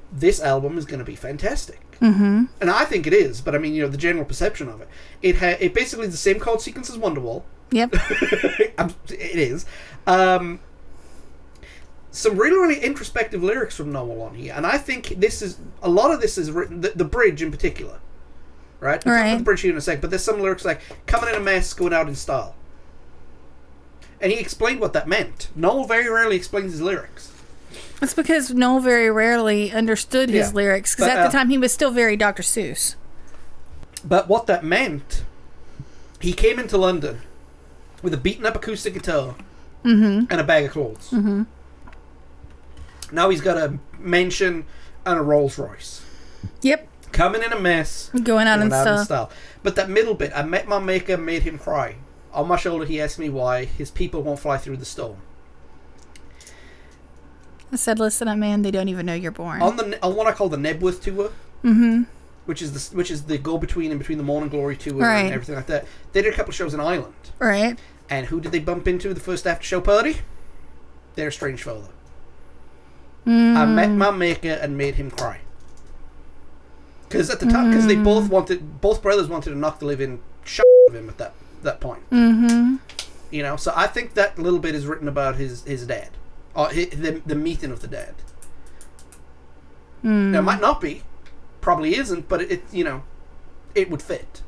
this album is going to be fantastic. Mm-hmm. And I think it is, but I mean, the general perception of it. It basically is the same chord sequence as Wonderwall. Yep. It is. Some really, really introspective lyrics from Noel on here. And I think a lot of this is written, the bridge in particular. Right? We'll talk about the bridge here in a sec, but there's some lyrics like, coming in a mess, going out in style. And he explained what that meant. Noel very rarely explains his lyrics. It's because Noel very rarely understood his lyrics, because at the time he was still very Dr. Seuss. But what that meant, he came into London with a beaten up acoustic guitar and a bag of clothes. Mm-hmm. Now he's got a mansion and a Rolls Royce. Yep. Coming in a mess. Going out in style. But that middle bit, I met my maker, made him cry. On my shoulder he asked me why his people won't fly through the storm. I said, listen up, man, they don't even know you're born. On what I call the Nebworth tour, which is the go-between in between the Morning Glory tour and everything like that, they did a couple of shows in Ireland. Right. And who did they bump into the first after-show party? Their strange father. I met my maker and made him cry. Because at the time, because they both brothers wanted to knock the living shit out of him at that point. Mm-hmm. So I think that little bit is written about his dad. Or the meeting of the dad. Now, it might not be. Probably isn't, but it would fit.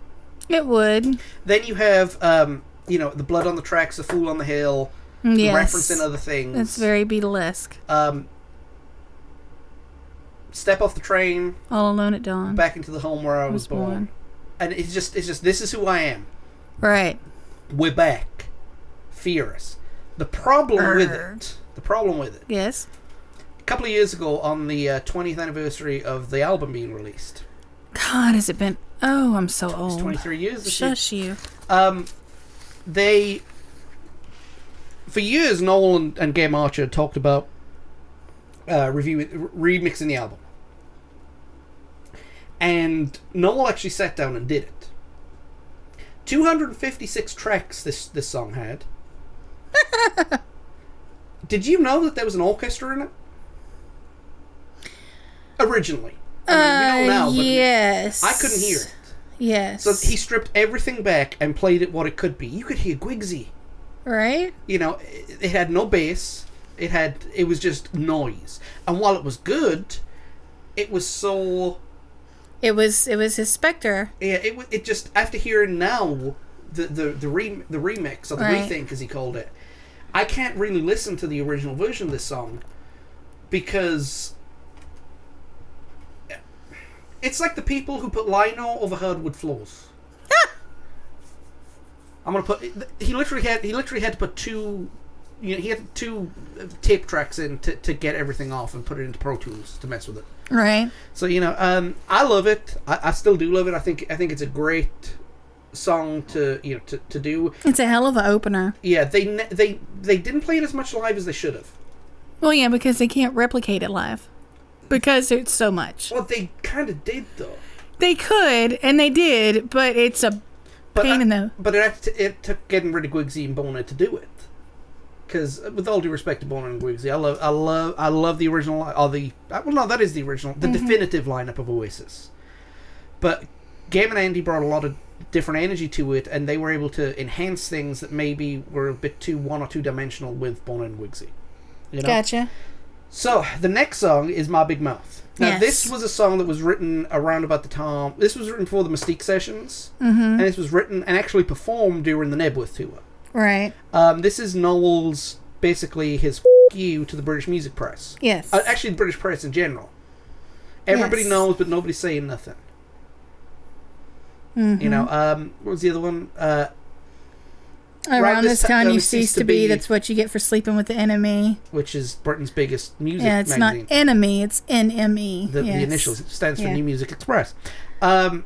It would. Then you have, the blood on the tracks, the fool on the hill, referencing other things. It's very Beatlesque. Step off the train. All alone at dawn. Back into the home where I was born. And it's just, this is who I am. Right. We're back. Fear us. The problem with it. Yes. A couple of years ago, on the 20th anniversary of the album being released. God, has it been... Oh, I'm so old. It's 23 years. Shush you. They... For years, Noel and Game Archer talked about remixing the album. And Noel actually sat down and did it. 256 tracks this song had. Did you know that there was an orchestra in it? Originally. I mean, we don't now, but yes. I couldn't hear it. Yes. So he stripped everything back and played it what it could be. You could hear Gwigsy. Right? It had no bass. It was just noise. And while it was good, it was so... It was his Spectre. Yeah, it just, after hearing now the remix, or the rethink as he called it, I can't really listen to the original version of this song because it's like the people who put lino over hardwood floors. I'm gonna put. He literally had to put two he had 2 tape tracks in to get everything off and put it into Pro Tools to mess with it. Right. So I love it. I still do love it. I think it's a great song to do. It's a hell of an opener. Yeah, they didn't play it as much live as they should have. Well, yeah, because they can't replicate it live because it's so much. Well, they kind of did though. They could, and they did, but it's a pain in the. But it took getting rid of Guigsy and Bonehead to do it. Because with all due respect to Bonehead and Guigsy, I love the original. That is the original, the definitive lineup of Oasis. But Game and Andy brought a lot of different energy to it, and they were able to enhance things that maybe were a bit too 1 or 2 dimensional with Bonehead and Guigsy. Gotcha. So the next song is My Big Mouth. Now, Yes. This was a song that was written around about the time. This was written for the Mystique sessions, and this was written and actually performed during the Nebworth tour. Right. This is Noel's, basically his you to the British music press. Yes. Actually, the British press in general. Everybody Yes. knows, but nobody's saying nothing. What was the other one? Around this time you cease to be. That's what you get for sleeping with the enemy. Which is Britain's biggest music Yeah, it's magazine. not enemy, it's NME. The initials. It stands for New Music Express. So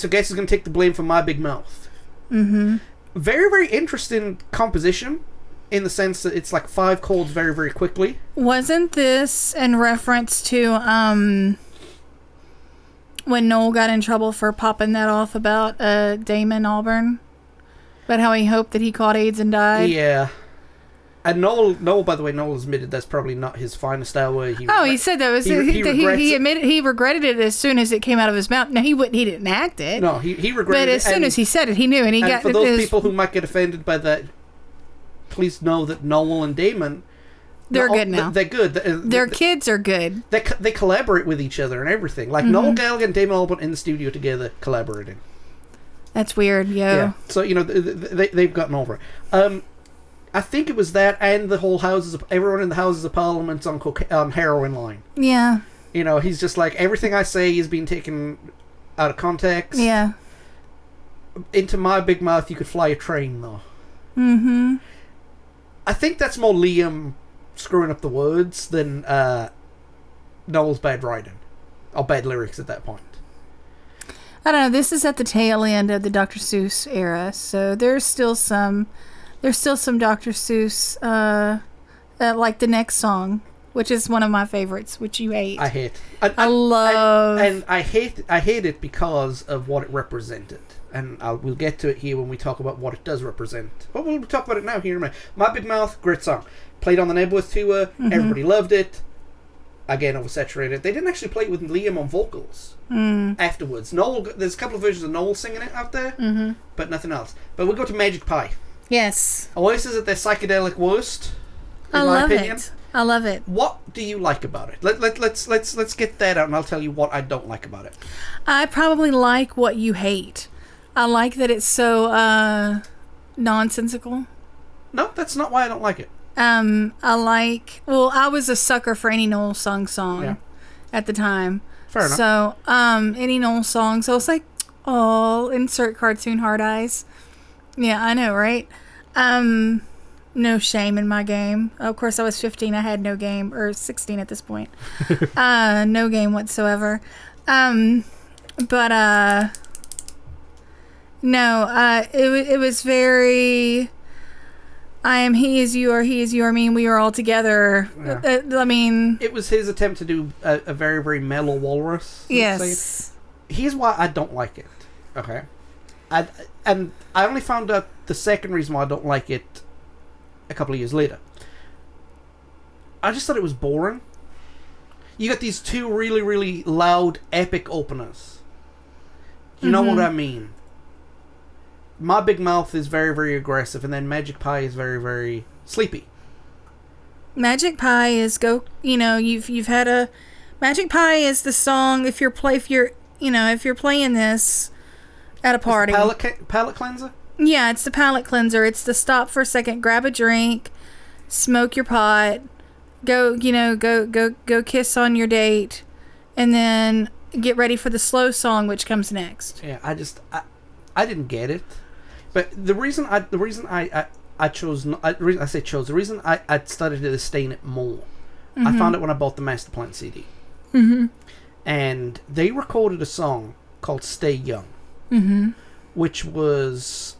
Guess is going to take the blame for My Big Mouth. Mm-hmm. Very, very interesting composition in the sense that it's like 5 chords very, very quickly. Wasn't this in reference to when Noel got in trouble for popping that off about Damon Albarn? About how he hoped that he caught AIDS and died? Yeah. And Noel, by the way, Noel admitted that's probably not his finest hour. He said that was he admitted he regretted it as soon as it came out of his mouth. No, he didn't act it. No, he regretted it. But as soon as he said it, he knew, and got. For those people who might get offended by that, please know that Noel and Damon, they're good now. They're good. Their kids are good. They collaborate with each other and everything. Like Noel Gallagher and Damon Albarn in the studio together collaborating. That's weird, Yeah. So they've gotten over it. I think it was that, and the whole everyone in the Houses of Parliament on heroin line. Yeah. He's just like, everything I say is being taken out of context. Yeah. Into My Big Mouth, you could fly a train, though. Mm-hmm. I think that's more Liam screwing up the words than Noel's bad writing. Or bad lyrics at that point. I don't know. This is at the tail end of the Dr. Seuss era, so there's still some Dr. Seuss, like the next song, which is one of my favorites, which you hate. I hate. I love. And I hate it because of what it represented. And we'll get to it here when we talk about what it does represent. But we'll talk about it now here in a minute. My Big Mouth, great song. Played on the Nebworth tour. Everybody loved it. Again, oversaturated. They didn't actually play it with Liam on vocals afterwards. Noel, there's a couple of versions of Noel singing it out there, but nothing else. But we'll go to Magic Pie. Yes. Oasis at their psychedelic worst, in I my love opinion. it. I love it. What do you like about it? Let's get that out, and I'll tell you what I don't like about it. I probably like what you hate. I like that it's so nonsensical. No, that's not why I don't like it. I was a sucker for any Noel song at the time. Fair enough. So, any Noel songs, I was like, oh, insert cartoon hard eyes. Yeah, I know, right? No shame in my game. Of course, I was 15. I had no game, or 16 at this point. No game whatsoever. No, it was very... I am he is you, or he is you, or me, and we are all together. Yeah. I mean... It was his attempt to do a very, very mellow walrus. Yes. Here's why I don't like it. Okay? And I only found out the second reason why I don't like it a couple of years later. I just thought it was boring. You got these 2 really, really loud, epic openers. You know what I mean? My Big Mouth is very, very aggressive, and then Magic Pie is very, very sleepy. Magic Pie is you've had a Magic Pie is the song if you're playing this at a party. Palate cleanser? Yeah, it's the palate cleanser. It's the stop for a second, grab a drink, smoke your pot, go kiss on your date, and then get ready for the slow song which comes next. Yeah, I didn't get it. But the reason I I chose. I say chose. The reason I started to disdain it more, I found it when I bought the Master Plan CD. And they recorded a song called "Stay Young," which was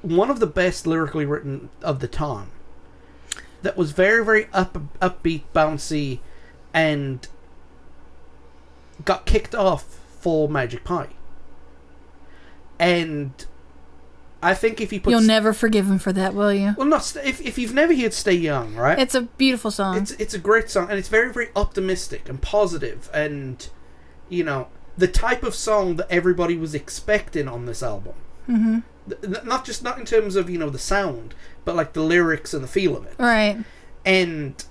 one of the best lyrically written of the time. That was very, very upbeat, bouncy, and got kicked off for Magic Pie. And I think if you put... You'll never forgive him for that, will you? Well, not if you've never heard "Stay Young," right? It's a beautiful song. It's a great song, and it's very, very optimistic and positive, and, you know, the type of song that everybody was expecting on this album. Not in terms of, you know, the sound, but like the lyrics and the feel of it. Right. And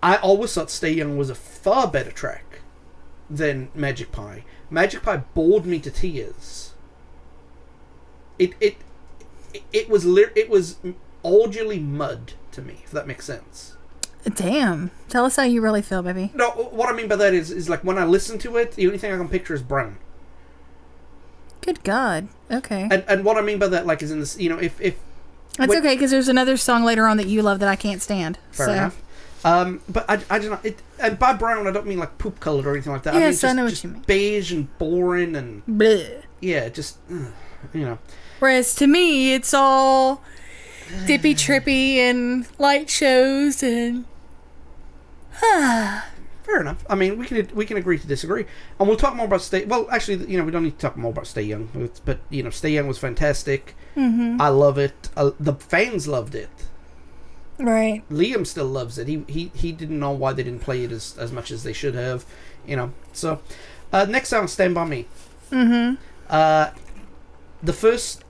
I always thought "Stay Young" was a far better track than Magic Pie. Magic Pie bored me to tears. It was orally mud to me, if that makes sense. Damn. Tell us how you really feel, baby. No, what I mean by that is like when I listen to it, the only thing I can picture is brown. Good God. Okay. And what I mean by that, like, is in this, you know, if that's okay, because there's another song later on that you love that I can't stand. Fair enough. But I don't know. And by brown, I don't mean like poop colored or anything like that. Yes, I mean I know what you mean. Beige and boring and bleh. Yeah, just you know. Whereas to me, it's all dippy trippy and light shows and. Fair enough. I mean, we can agree to disagree, and we'll talk more about Stay. Well, actually, you know, we don't need to talk more about Stay Young, but you know, Stay Young was fantastic. I love it. The fans loved it. Right. Liam still loves it. He didn't know why they didn't play it as much as they should have. You know. So, next song, "Stand By Me." The first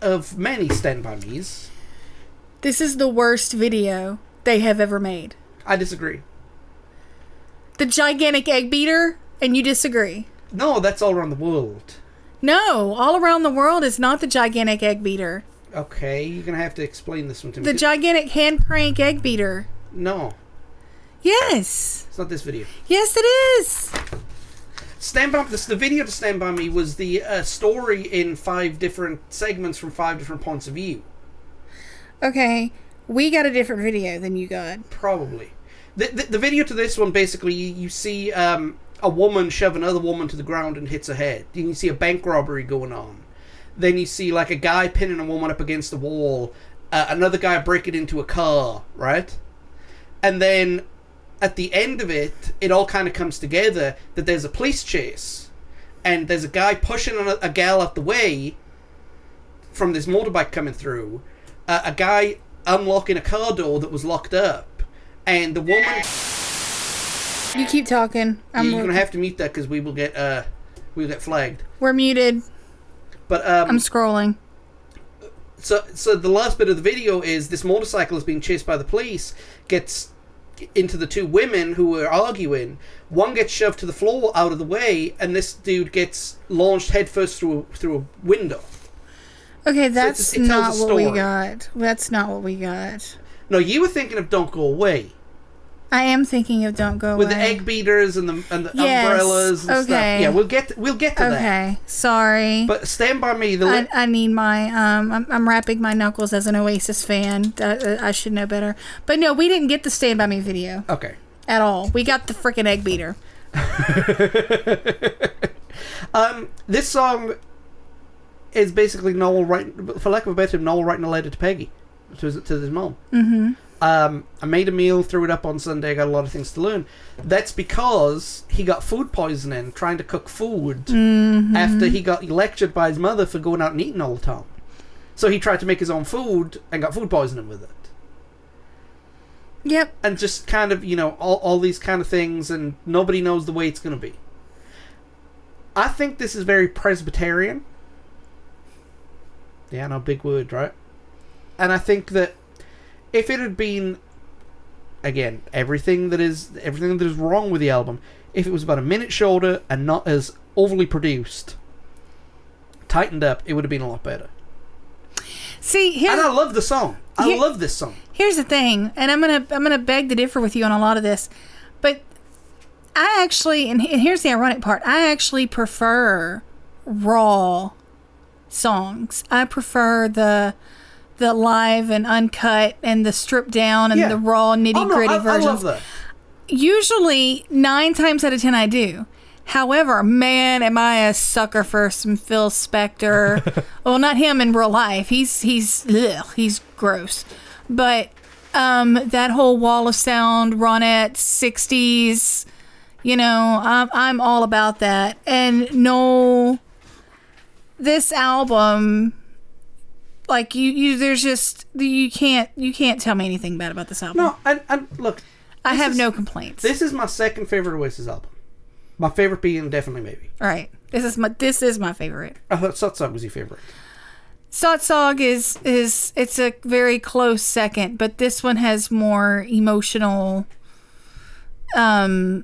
of many Stand By Me's. This is the worst video they have ever made. I disagree. The gigantic egg beater, and you disagree? No, that's all around the world. No, all around the world is not the gigantic egg beater. Okay, you're gonna have to explain this one to me. The gigantic hand crank egg beater. No. Yes. It's not this video. Yes, it is. The video to "Stand By Me" was the story in 5 different segments from 5 different points of view. Okay, we got a different video than you got. Probably. The video to this one, basically, you see a woman shove another woman to the ground and hits her head. Then you see a bank robbery going on. Then you see like a guy pinning a woman up against the wall. Another guy breaking into a car, right? And then at the end of it, it all kind of comes together that there's a police chase. And there's a guy pushing a gal out the way from this motorbike coming through. A guy unlocking a car door that was locked up. And the woman... You keep talking. You're going to have to mute that because we'll get flagged. We're muted. But I'm scrolling. So the last bit of the video is this motorcycle is being chased by the police, gets into the 2 women who are arguing. One gets shoved to the floor out of the way, and this dude gets launched headfirst through a window. Okay, that's not what we got. That's not what we got. No, you were thinking of "Don't Go Away." I am thinking of "Don't Go Away." With the egg beaters and the umbrellas and stuff. Yeah, we'll get to that. Okay, sorry. But "Stand By Me." I need my I'm wrapping my knuckles as an Oasis fan. I should know better. But no, we didn't get the "Stand By Me" video. Okay. At all. We got the freaking egg beater. This song is basically Noel writing, for lack of a better term, Noel writing a letter to Peggy, to his mom. I made a meal, threw it up on Sunday, I got a lot of things to learn. That's because he got food poisoning trying to cook food after he got lectured by his mother for going out and eating all the time. So he tried to make his own food and got food poisoning with it. Yep. And just kind of, you know, all these kind of things, and nobody knows the way it's going to be. I think this is very Presbyterian. Yeah, no, big word, right? And I think that if it had been, again, everything that is wrong with the album, if it was about a minute shorter and not as overly produced, tightened up, it would have been a lot better. See, and I love the song. I love this song. Here's the thing, and I'm gonna beg to differ with you on a lot of this, but I actually, and here's the ironic part, I actually prefer raw songs. I prefer the the live and uncut and the stripped down and the raw nitty gritty versions. I love that. Usually 9 times out of 10 I do. However, man, am I a sucker for some Phil Spector. Well, not him in real life. He's gross. But that whole wall of sound, Ronette, 60s, you know, I'm all about that. And no, this album, like there's just you can't tell me anything bad about this album. No, and look, I have no complaints. This is my second favorite Oasis album. My favorite being Definitely Maybe. All right. This is my favorite. I thought Satsang was your favorite. Satsang is it's a very close second, but this one has more emotional and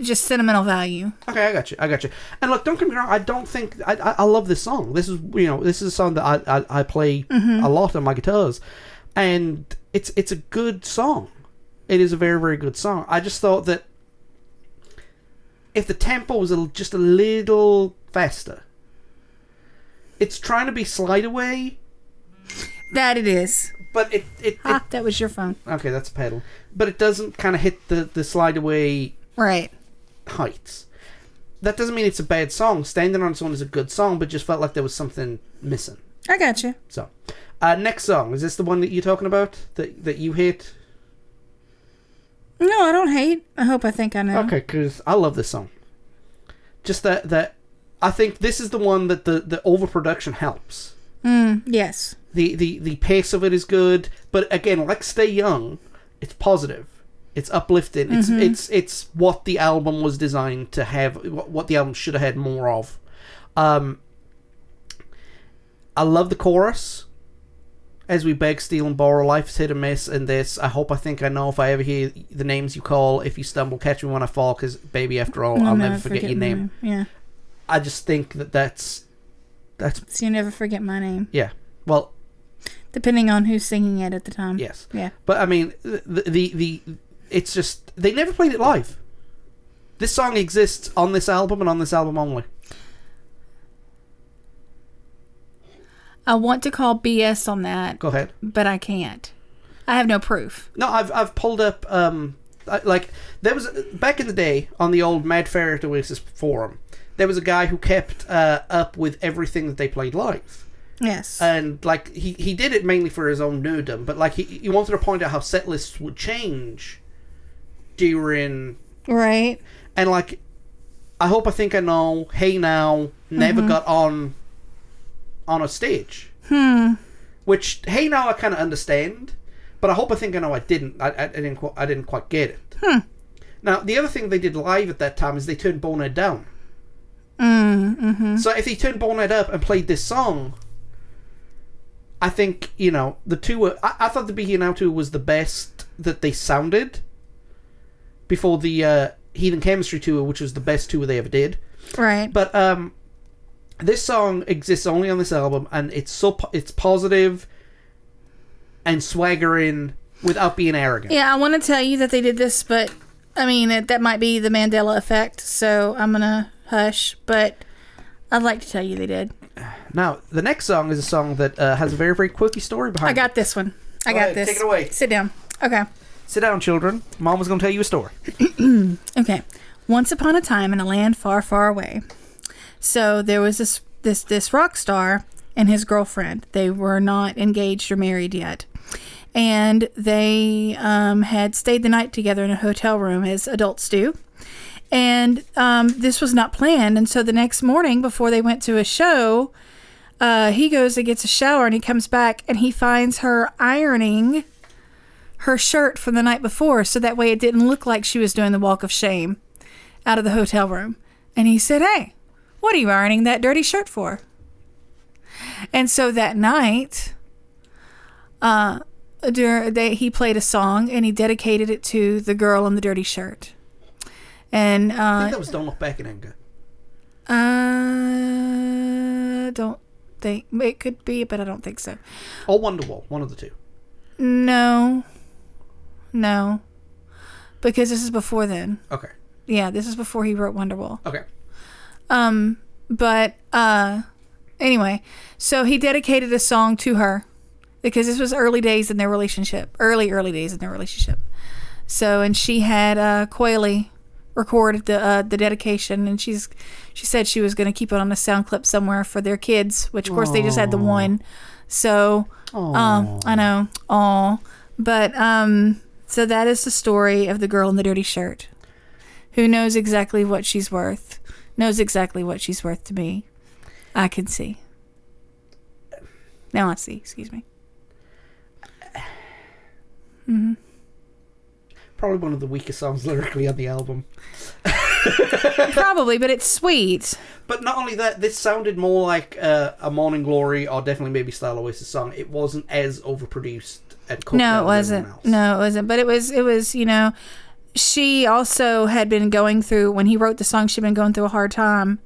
just sentimental value. Okay, I got you. And look, don't get me wrong, I don't think I love this song. This is a song that I play a lot on my guitars. And it's a good song. It is a very, very good song. I just thought that if the tempo was just a little faster. It's trying to be Slide Away. That it is. But it that was your phone. Okay, that's a pedal. But it doesn't kind of hit the Slide Away right heights. That doesn't mean it's a bad song. Standing on Its Own is a good song, but just felt like there was something missing. I got you. So, next song. Is this the one that you're talking about? That you hate? No, I don't hate. I think I know. Okay, because I love this song. Just that I think this is the one that the overproduction helps. Yes. The pace of it is good, but again, like Stay Young, it's positive. It's uplifting. It's what the album was designed to have. What the album should have had more of. I love the chorus. As we beg, steal, and borrow, life's hit and miss, and this. I hope, I think, I know. If I ever hear the names you call, if you stumble, catch me when I fall. Because, baby, after all, I'll never forget your name. Yeah. I just think that's. So you never forget my name. Yeah. Well. Depending on who's singing it at the time. Yes. Yeah. But I mean, it's just they never played it live. This song exists on this album and on this album only. I want to call BS on that. Go ahead. But I can't. I have no proof. No, I've pulled up like there was back in the day on the old Mad Ferret Oasis forum. There was a guy who kept up with everything that they played live. Yes. And like he did it mainly for his own nerdom, but like he wanted to point out how set lists would change during right. And like I hope, I think, I know, Hey Now never got on a stage. Which Hey Now I kind of understand, but I hope, I think, I know I didn't. I didn't quite get it. Now the other thing they did live at that time is they turned Bonehead down. So if they turned Bonehead up and played this song, I think, you know, the two I thought the Be Here Now tour was the best that they sounded before the Heathen Chemistry tour, which was the best tour they ever did. Right. But this song exists only on this album, and it's positive and swaggering without being arrogant. Yeah, I want to tell you that they did this, but I mean that might be the Mandela effect, so I'm gonna hush. But I'd like to tell you they did. Now, the next song is a song that has a very, very quirky story behind it. I got this one. I got this. Take it away. Sit down. Okay. Sit down, children. Mom was going to tell you a story. Okay. Once upon a time in a land far, far away. So there was this rock star and his girlfriend. They were not engaged or married yet. And they had stayed the night together in a hotel room, as adults do. And this was not planned. And so the next morning, before they went to a show, he goes and gets a shower, and he comes back and he finds her ironing her shirt from the night before, so that way it didn't look like she was doing the walk of shame out of the hotel room. And he said, "Hey, what are you ironing that dirty shirt for?" And so that night, he played a song and he dedicated it to the girl in the dirty shirt. And I think that was Don't Look Back in Anger. Don't think it could be, but I don't think so. Or Wonderwall, one of the two. No, because this is before then. Okay. Yeah, this is before he wrote Wonderwall. Okay. But Anyway, so he dedicated a song to her because this was early days in their relationship. Early days in their relationship. So, and she had Coily recorded the dedication, and she said she was going to keep it on a sound clip somewhere for their kids, which of course they just had the one. So, I know. But, so that is the story of the girl in the dirty shirt who knows exactly what she's worth. Knows exactly what she's worth to me. I can see. Now I see, excuse me. Mm-hmm. Probably one of the weakest songs lyrically on the album. Probably, but it's sweet. But not only that, this sounded more like a Morning Glory or definitely maybe Style Oasis song. It wasn't as overproduced and cooked No, out it wasn't. as everyone else. No, it wasn't. But it was, you know, she also had been going through, when he wrote the song, she'd been going through a hard time.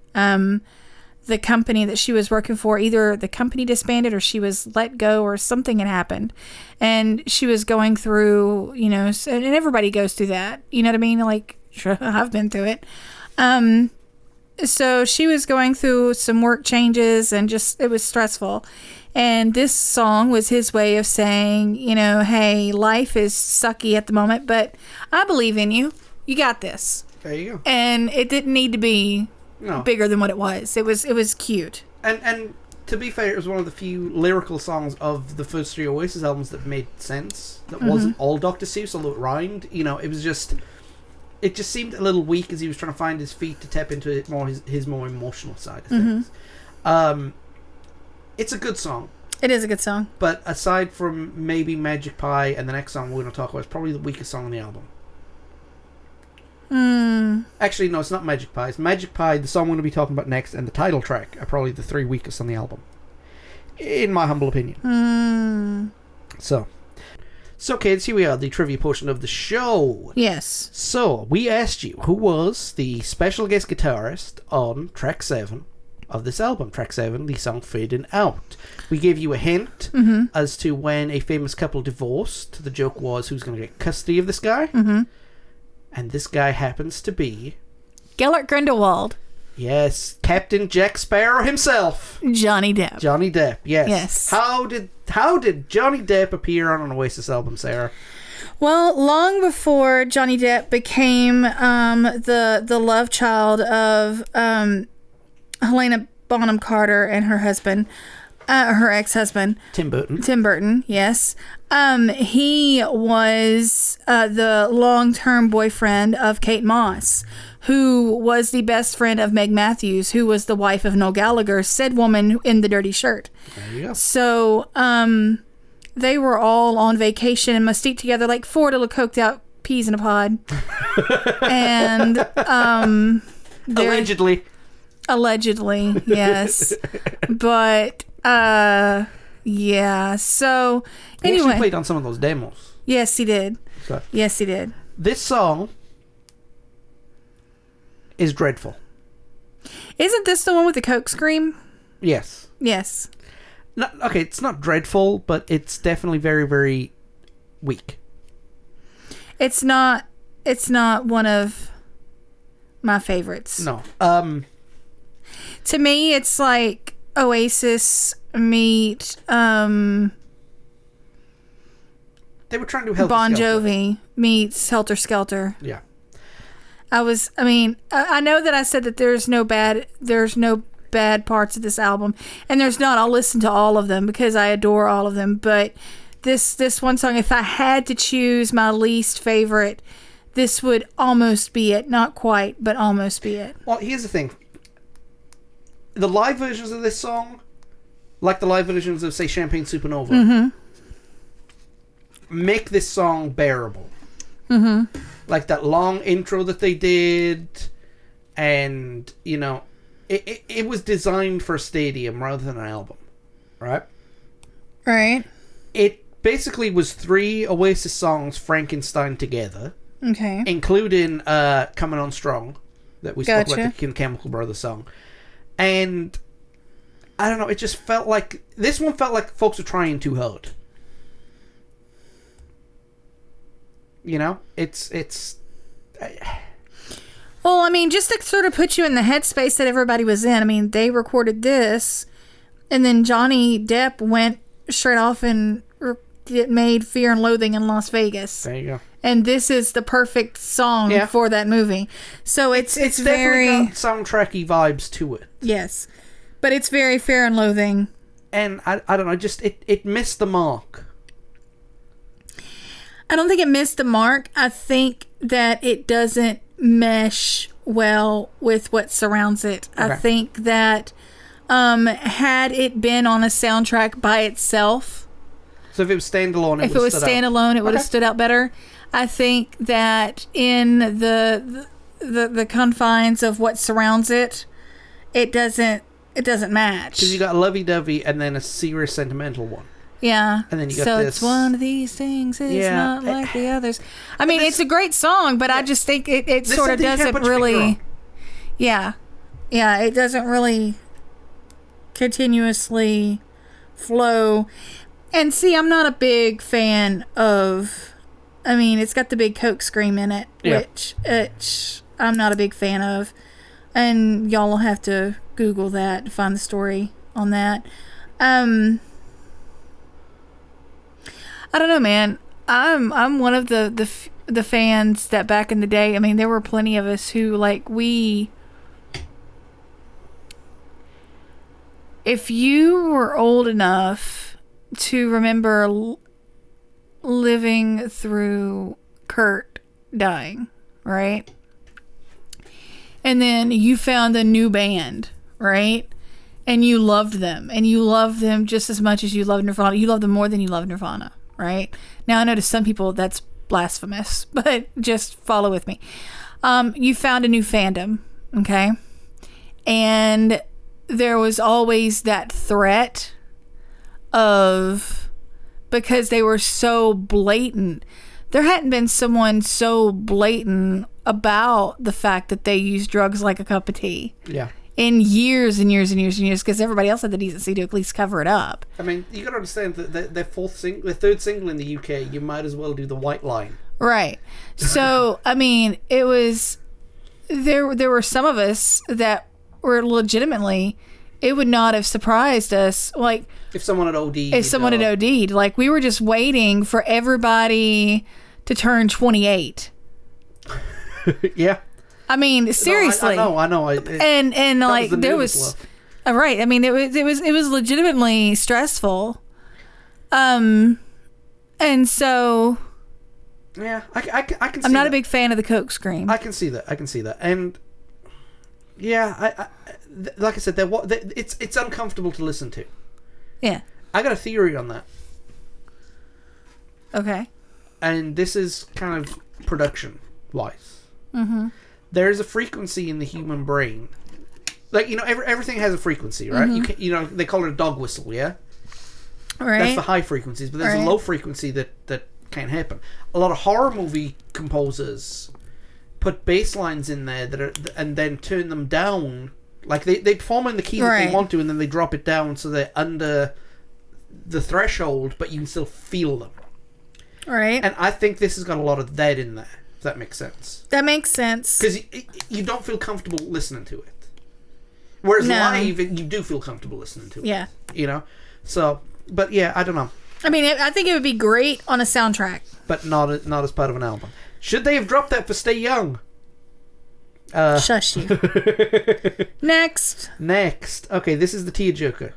The company that she was working for, either the company disbanded or she was let go or something had happened. And she was going through, you know, and everybody goes through that. You know what I mean? Like, sure, I've been through it. So she was going through some work changes and just, it was stressful. And this song was his way of saying, you know, hey, life is sucky at the moment, but I believe in you. You got this. There you go. And it didn't need to be bigger than what it was. It was cute. And to be fair, it was one of the few lyrical songs of the first three Oasis albums that made sense. That wasn't all Dr. Seuss, although it rhymed. You know, it just seemed a little weak as he was trying to find his feet to tap into it more his more emotional side of things. It's a good song. It is a good song. But aside from maybe Magic Pie and the next song we're going to talk about, it's probably the weakest song on the album. Actually, no, it's not Magic Pie. It's Magic Pie, the song we're going to be talking about next, and the title track are probably the three weakest on the album. In my humble opinion. So, kids, here we are, the trivia portion of the show. Yes. So, we asked you who was the special guest guitarist on track 7 of this album. Track 7, the song Fading Out. We gave you a hint as to when a famous couple divorced. The joke was who's going to get custody of this guy. And this guy happens to be... Gellert Grindelwald. Yes, Captain Jack Sparrow himself. Johnny Depp. Johnny Depp, yes. Yes. How did Johnny Depp appear on an Oasis album, Sarah? Well, long before Johnny Depp became the love child of Helena Bonham Carter and her husband, her ex-husband. Tim Burton. Tim Burton, yes. He was the long-term boyfriend of Kate Moss, who was the best friend of Meg Matthews, who was the wife of Noel Gallagher, said woman in the dirty shirt. There you go. So they were all on vacation in Mesquite together, like 4 little coked-out peas in a pod. And Allegedly, yes. But... yeah, so He anyway, actually played on some of those demos. Yes, he did. So, Yes, he did. this song is dreadful. Isn't this the one with the coke scream? Yes. Yes. Okay, it's not dreadful, but it's definitely very, very weak. It's not one of my favorites. No. To me, it's like Oasis meet They were trying to help Bon Jovi meets Helter Skelter. Yeah. I know that I said that there's no bad parts of this album, and there's not. I'll listen to all of them because I adore all of them, but this one song, if I had to choose my least favorite, this would almost be it. Not quite, but almost be it. Well, here's the thing. The live versions of this song, like the live versions of, say, Champagne Supernova, make this song bearable. Like that long intro that they did, and, you know, it was designed for a stadium rather than an album, right? Right. It basically was 3 Oasis songs Frankenstein together, Okay. including Coming On Strong, that we spoke about, the Chemical Brothers song. And I don't know, it just felt like this one felt like folks were trying too hard. You know, it's Well, I mean, just to sort of put you in the headspace that everybody was in. I mean, they recorded this And then Johnny Depp went straight off and made Fear and Loathing in Las Vegas. There you go. And this is the perfect song for that movie. So it's very definitely got soundtracky vibes to it. Yes. But it's very Fear and Loathing. And I don't know, just it missed the mark. I don't think it missed the mark. I think that it doesn't mesh well with what surrounds it. Okay. I think that had it been on a soundtrack by itself, so if it was standalone, it would have stood out better. I think that in the confines of what surrounds it, it doesn't match. Because you got a lovey-dovey and then a serious sentimental one. Yeah. And then you got so this. It's one of these things. It's not like the others. I mean, it's a great song, but I just think it sort of doesn't really. Yeah. Yeah, it doesn't really continuously flow. And see, I'm not a big fan of. I mean, it's got the big Coke scream in it, which I'm not a big fan of. And y'all will have to Google that to find the story on that. I don't know, man. I'm one of the fans that back in the day. I mean, there were plenty of us who if you were old enough to remember living through Kurt dying, right? And then you found a new band, right? And you loved them. And you loved them just as much as you loved Nirvana. You loved them more than you loved Nirvana, right? Now, I know to some people that's blasphemous, but just follow with me. You found a new fandom, okay? And there was always that threat of... because they were so blatant. There hadn't been someone so blatant about the fact that they use drugs like a cup of tea. Yeah. In years and years and years and years, because everybody else had the decency to at least cover it up. I mean, you got to understand that their third single in the UK, you might as well do the White Line. Right. So, I mean, it was... There were some of us that were legitimately... It would not have surprised us, like... If someone had OD'd. If someone had OD'd. Like, we were just waiting for everybody to turn 28. Yeah. I mean, seriously. No, I know. And like, there was... Right. I mean, it was legitimately stressful. And so... Yeah, I can see I'm not a big fan of the Coke scream. I can see that. And... Yeah, like I said, it's uncomfortable to listen to. Yeah. I got a theory on that. Okay. And this is kind of production-wise. Mm-hmm. There's a frequency in the human brain. Like, you know, everything has a frequency, right? Mm-hmm. You know, they call it a dog whistle, yeah? Right. That's the high frequencies, but there's a low frequency that can't happen. A lot of horror movie composers put bass lines in there and then turn them down. Like, they perform in the key that they want to, and then they drop it down so they're under the threshold, but you can still feel them. Right. And I think this has got a lot of that in there, if that makes sense. That makes sense. Because you don't feel comfortable listening to it. Whereas live, you do feel comfortable listening to it. Yeah. You know? So, but yeah, I don't know. I mean, I think it would be great on a soundtrack. But not as part of an album. Should they have dropped that for Stay Young? Shush you. Next. Okay, this is the tearjerker.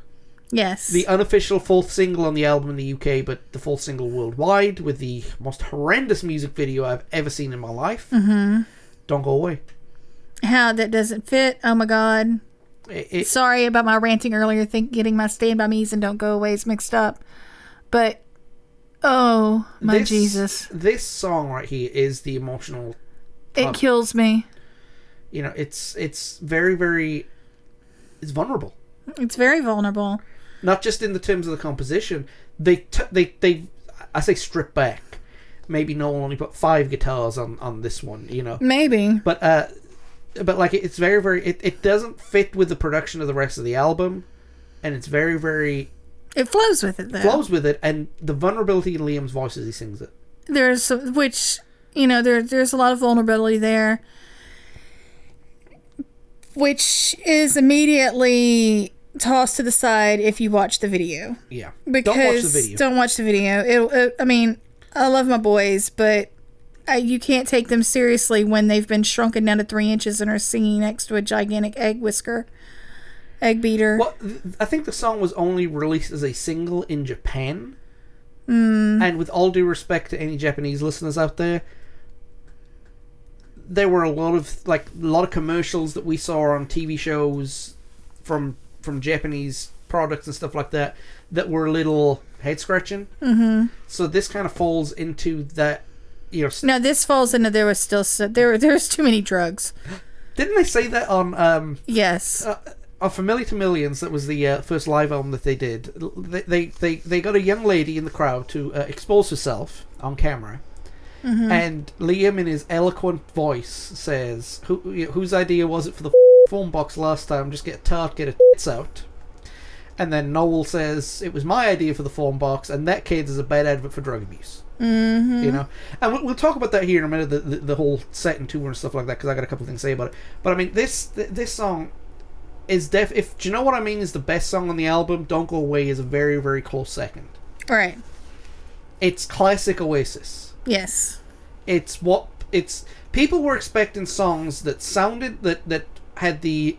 Yes. The unofficial fourth single on the album in the UK, but the fourth single worldwide, with the most horrendous music video I've ever seen in my life. Mm-hmm. Don't Go Away. How that doesn't fit. Oh my God. Sorry about my ranting earlier, getting my Stand By Me's and Don't Go Aways mixed up. But, oh my Jesus. This song right here is the emotional... It kills me. You know, it's very, very... It's vulnerable. It's very vulnerable. Not just in the terms of the composition. They I say strip back. Maybe Noel only put 5 guitars on this one, you know. Maybe. But like, it's very, very... It doesn't fit with the production of the rest of the album. And it's very, very... It flows with it, though. Flows with it, and the vulnerability in Liam's voice as he sings it. There's a lot of vulnerability there, which is immediately tossed to the side if you watch the video. Yeah. Because don't watch the video. Don't watch the video. I mean, I love my boys, but you can't take them seriously when they've been shrunken down to 3 inches and are singing next to a gigantic egg beater. Well, I think the song was only released as a single in Japan. And with all due respect to any Japanese listeners out there were a lot of commercials that we saw on TV shows from Japanese products and stuff like that were a little head scratching. Mm-hmm. So this kind of falls into that. No, this falls into there was too many drugs. Didn't they say that on? Yes. On Familiar to Millions, that was the first live album that they did. They got a young lady in the crowd to expose herself on camera, and Liam, in his eloquent voice, says, "Whose idea was it for the phone box last time? Just get a tart, get her tits out." And then Noel says, "It was my idea for the phone box, and that kid is a bad advocate for drug abuse." And we'll talk about that here in a minute, the whole set and tour and stuff like that, because I got a couple of things to say about it. But I mean, this song is do you know what I mean, is the best song on the album. Don't Go Away is a very, very close second. Right. It's classic Oasis. Yes. It's people were expecting songs that sounded that had the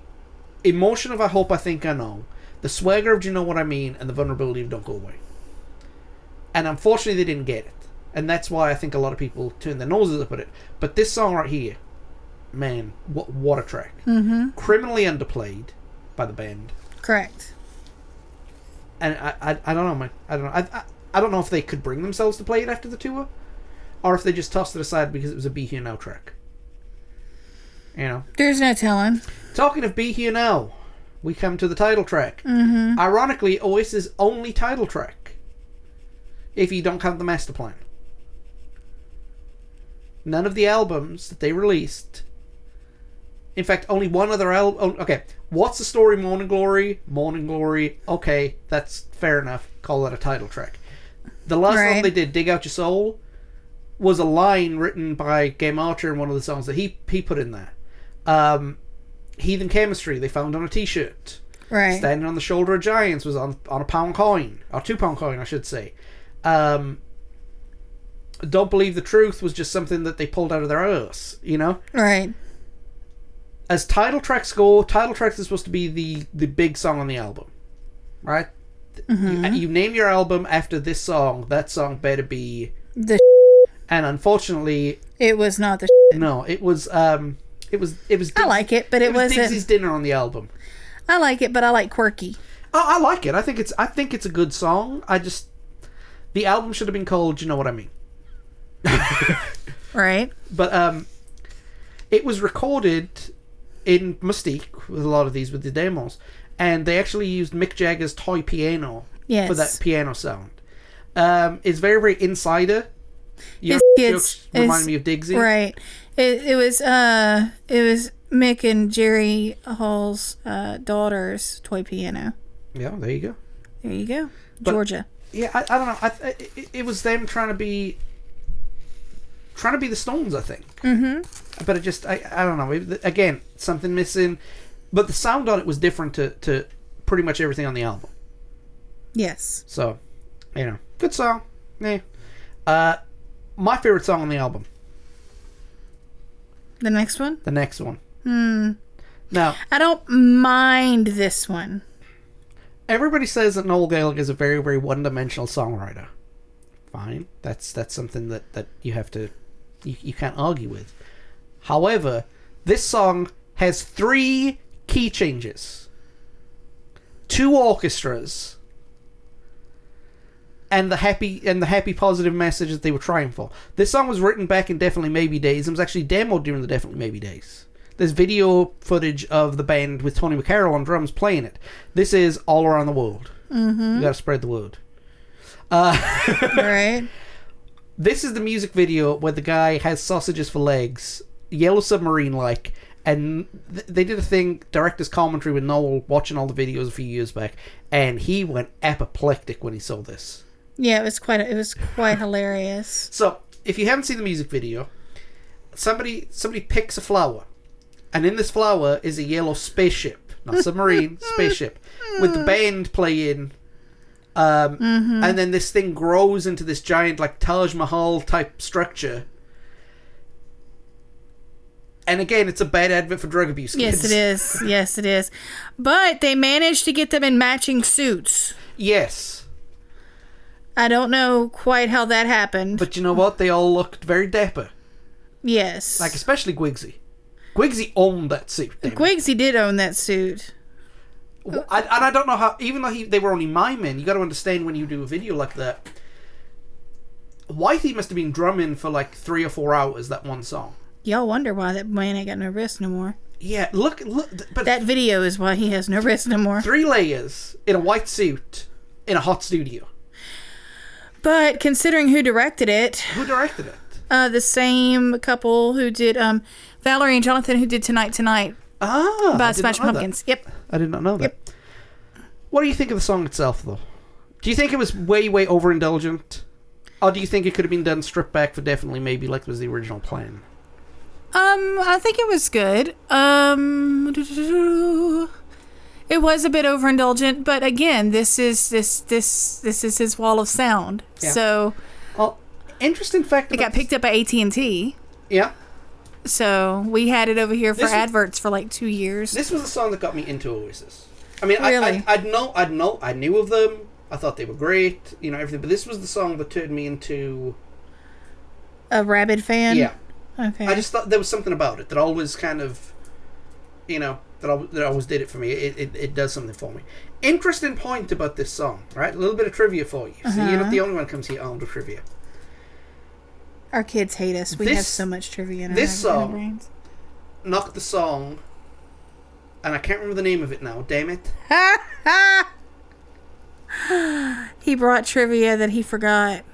emotion of I Hope I Think I Know, the swagger of Do You Know What I Mean, and the vulnerability of Don't Go Away. And unfortunately they didn't get it. And that's why I think a lot of people turn their noses up at it. But this song right here, man, what a track. Criminally underplayed by the band. Correct. And I don't know, man. I don't know. I don't know if they could bring themselves to play it after the tour, or if they just tossed it aside because it was a Be Here Now track. There's no telling. Talking of Be Here Now, we come to the title track. Ironically, Oasis' only title track, if you don't count the master plan. None of the albums that they released. In fact, only one other album. Okay, What's the Story? Morning Glory. Morning Glory. Okay, that's fair enough. Call that a title track. The last song they did, Dig Out Your Soul, was a line written by Game Archer in one of the songs that he put in there. Heathen Chemistry, they found on a t-shirt. Right. Standing on the Shoulder of Giants was on a pound coin. Or 2 pound coin, I should say. Don't Believe the Truth was just something that they pulled out of their arse, Right. As title tracks go, title tracks is supposed to be the big song on the album, right? You name your album after this song, that song better be the and unfortunately it was not the no, it was I like it, but it wasn't Dixie's Dinner on the album. I like it, but I like Quirky. I like it. I think it's a good song. The album should have been called You Know What I Mean. Right. But it was recorded in Mystique with a lot of these with the demos, and they actually used Mick Jagger's toy piano for that piano sound. It's very, very insider. Your jokes remind me of Diggsy. Right. It was Mick and Jerry Hall's daughter's toy piano. Yeah, there you go. There you go. Georgia. Yeah, I don't know. It was them trying to be the Stones, I think. But it just, I don't know. Again, something missing. But the sound on it was different to pretty much everything on the album. Yes. So, good song. Yeah. My favorite song on the album. The next one? The next one. Now, I don't mind this one. Everybody says that Noel Gallagher is a very, very one-dimensional songwriter. Fine. That's something that you have to... You can't argue with. However, this song has 3 key changes, 2 orchestras, and the happy positive message that they were trying for. This song was written back in Definitely Maybe days. It was actually demoed during the Definitely Maybe days. There's video footage of the band with Tony McCarroll on drums playing it. This is All Around the World. You gotta spread the word. Right. This is the music video where the guy has sausages for legs, Yellow Submarine like, and they did a thing, director's commentary with Noel watching all the videos a few years back, and he went apoplectic when he saw this. Yeah, it was quite hilarious. So, if you haven't seen the music video, somebody picks a flower, and in this flower is a yellow spaceship. not submarine, spaceship, with the band playing. And then this thing grows into this giant, like, Taj Mahal type structure. And again, it's a bad advert for drug abuse kids. Yes, it is. Yes, it is. But they managed to get them in matching suits. Yes. I don't know quite how that happened. But you know what? They all looked very dapper. Yes. Like, especially Gwigsy. Gwigsy owned that suit. Gwigsy did own that suit. I don't know how, even though they were only miming, you got to understand when you do a video like that, Whitey must have been drumming for like 3 or 4 hours, that one song. Y'all wonder why that man ain't got no wrist no more. Yeah, look, but that video is why he has no wrist no more. 3 layers in a white suit in a hot studio. But considering who directed it... Who directed it? The same couple who did, Valerie and Jonathan, who did Tonight Tonight. By Smashing Pumpkins. That. Yep. I did not know that. Yep. What do you think of the song itself, though? Do you think it was way, way overindulgent? Or do you think it could have been done stripped back for definitely maybe like was the original plan? I think it was good. It was a bit overindulgent, but again, this is his wall of sound. Yeah. So, well, interesting fact. It got picked up by AT&T. Yeah. So we had it over here for adverts for like 2 years. This was the song that got me into Oasis. I mean, really? I knew of them. I thought they were great, everything. But this was the song that turned me into a rabid fan. Yeah. Okay. I just thought there was something about it that always kind of, that always did it for me. It does something for me. Interesting point about this song, right? A little bit of trivia for you. So you're not the only one who comes here armed with trivia. Our kids hate us. We have so much trivia in our This song brains. knocked the song, and I can't remember the name of it now. Damn it! He brought trivia that he forgot,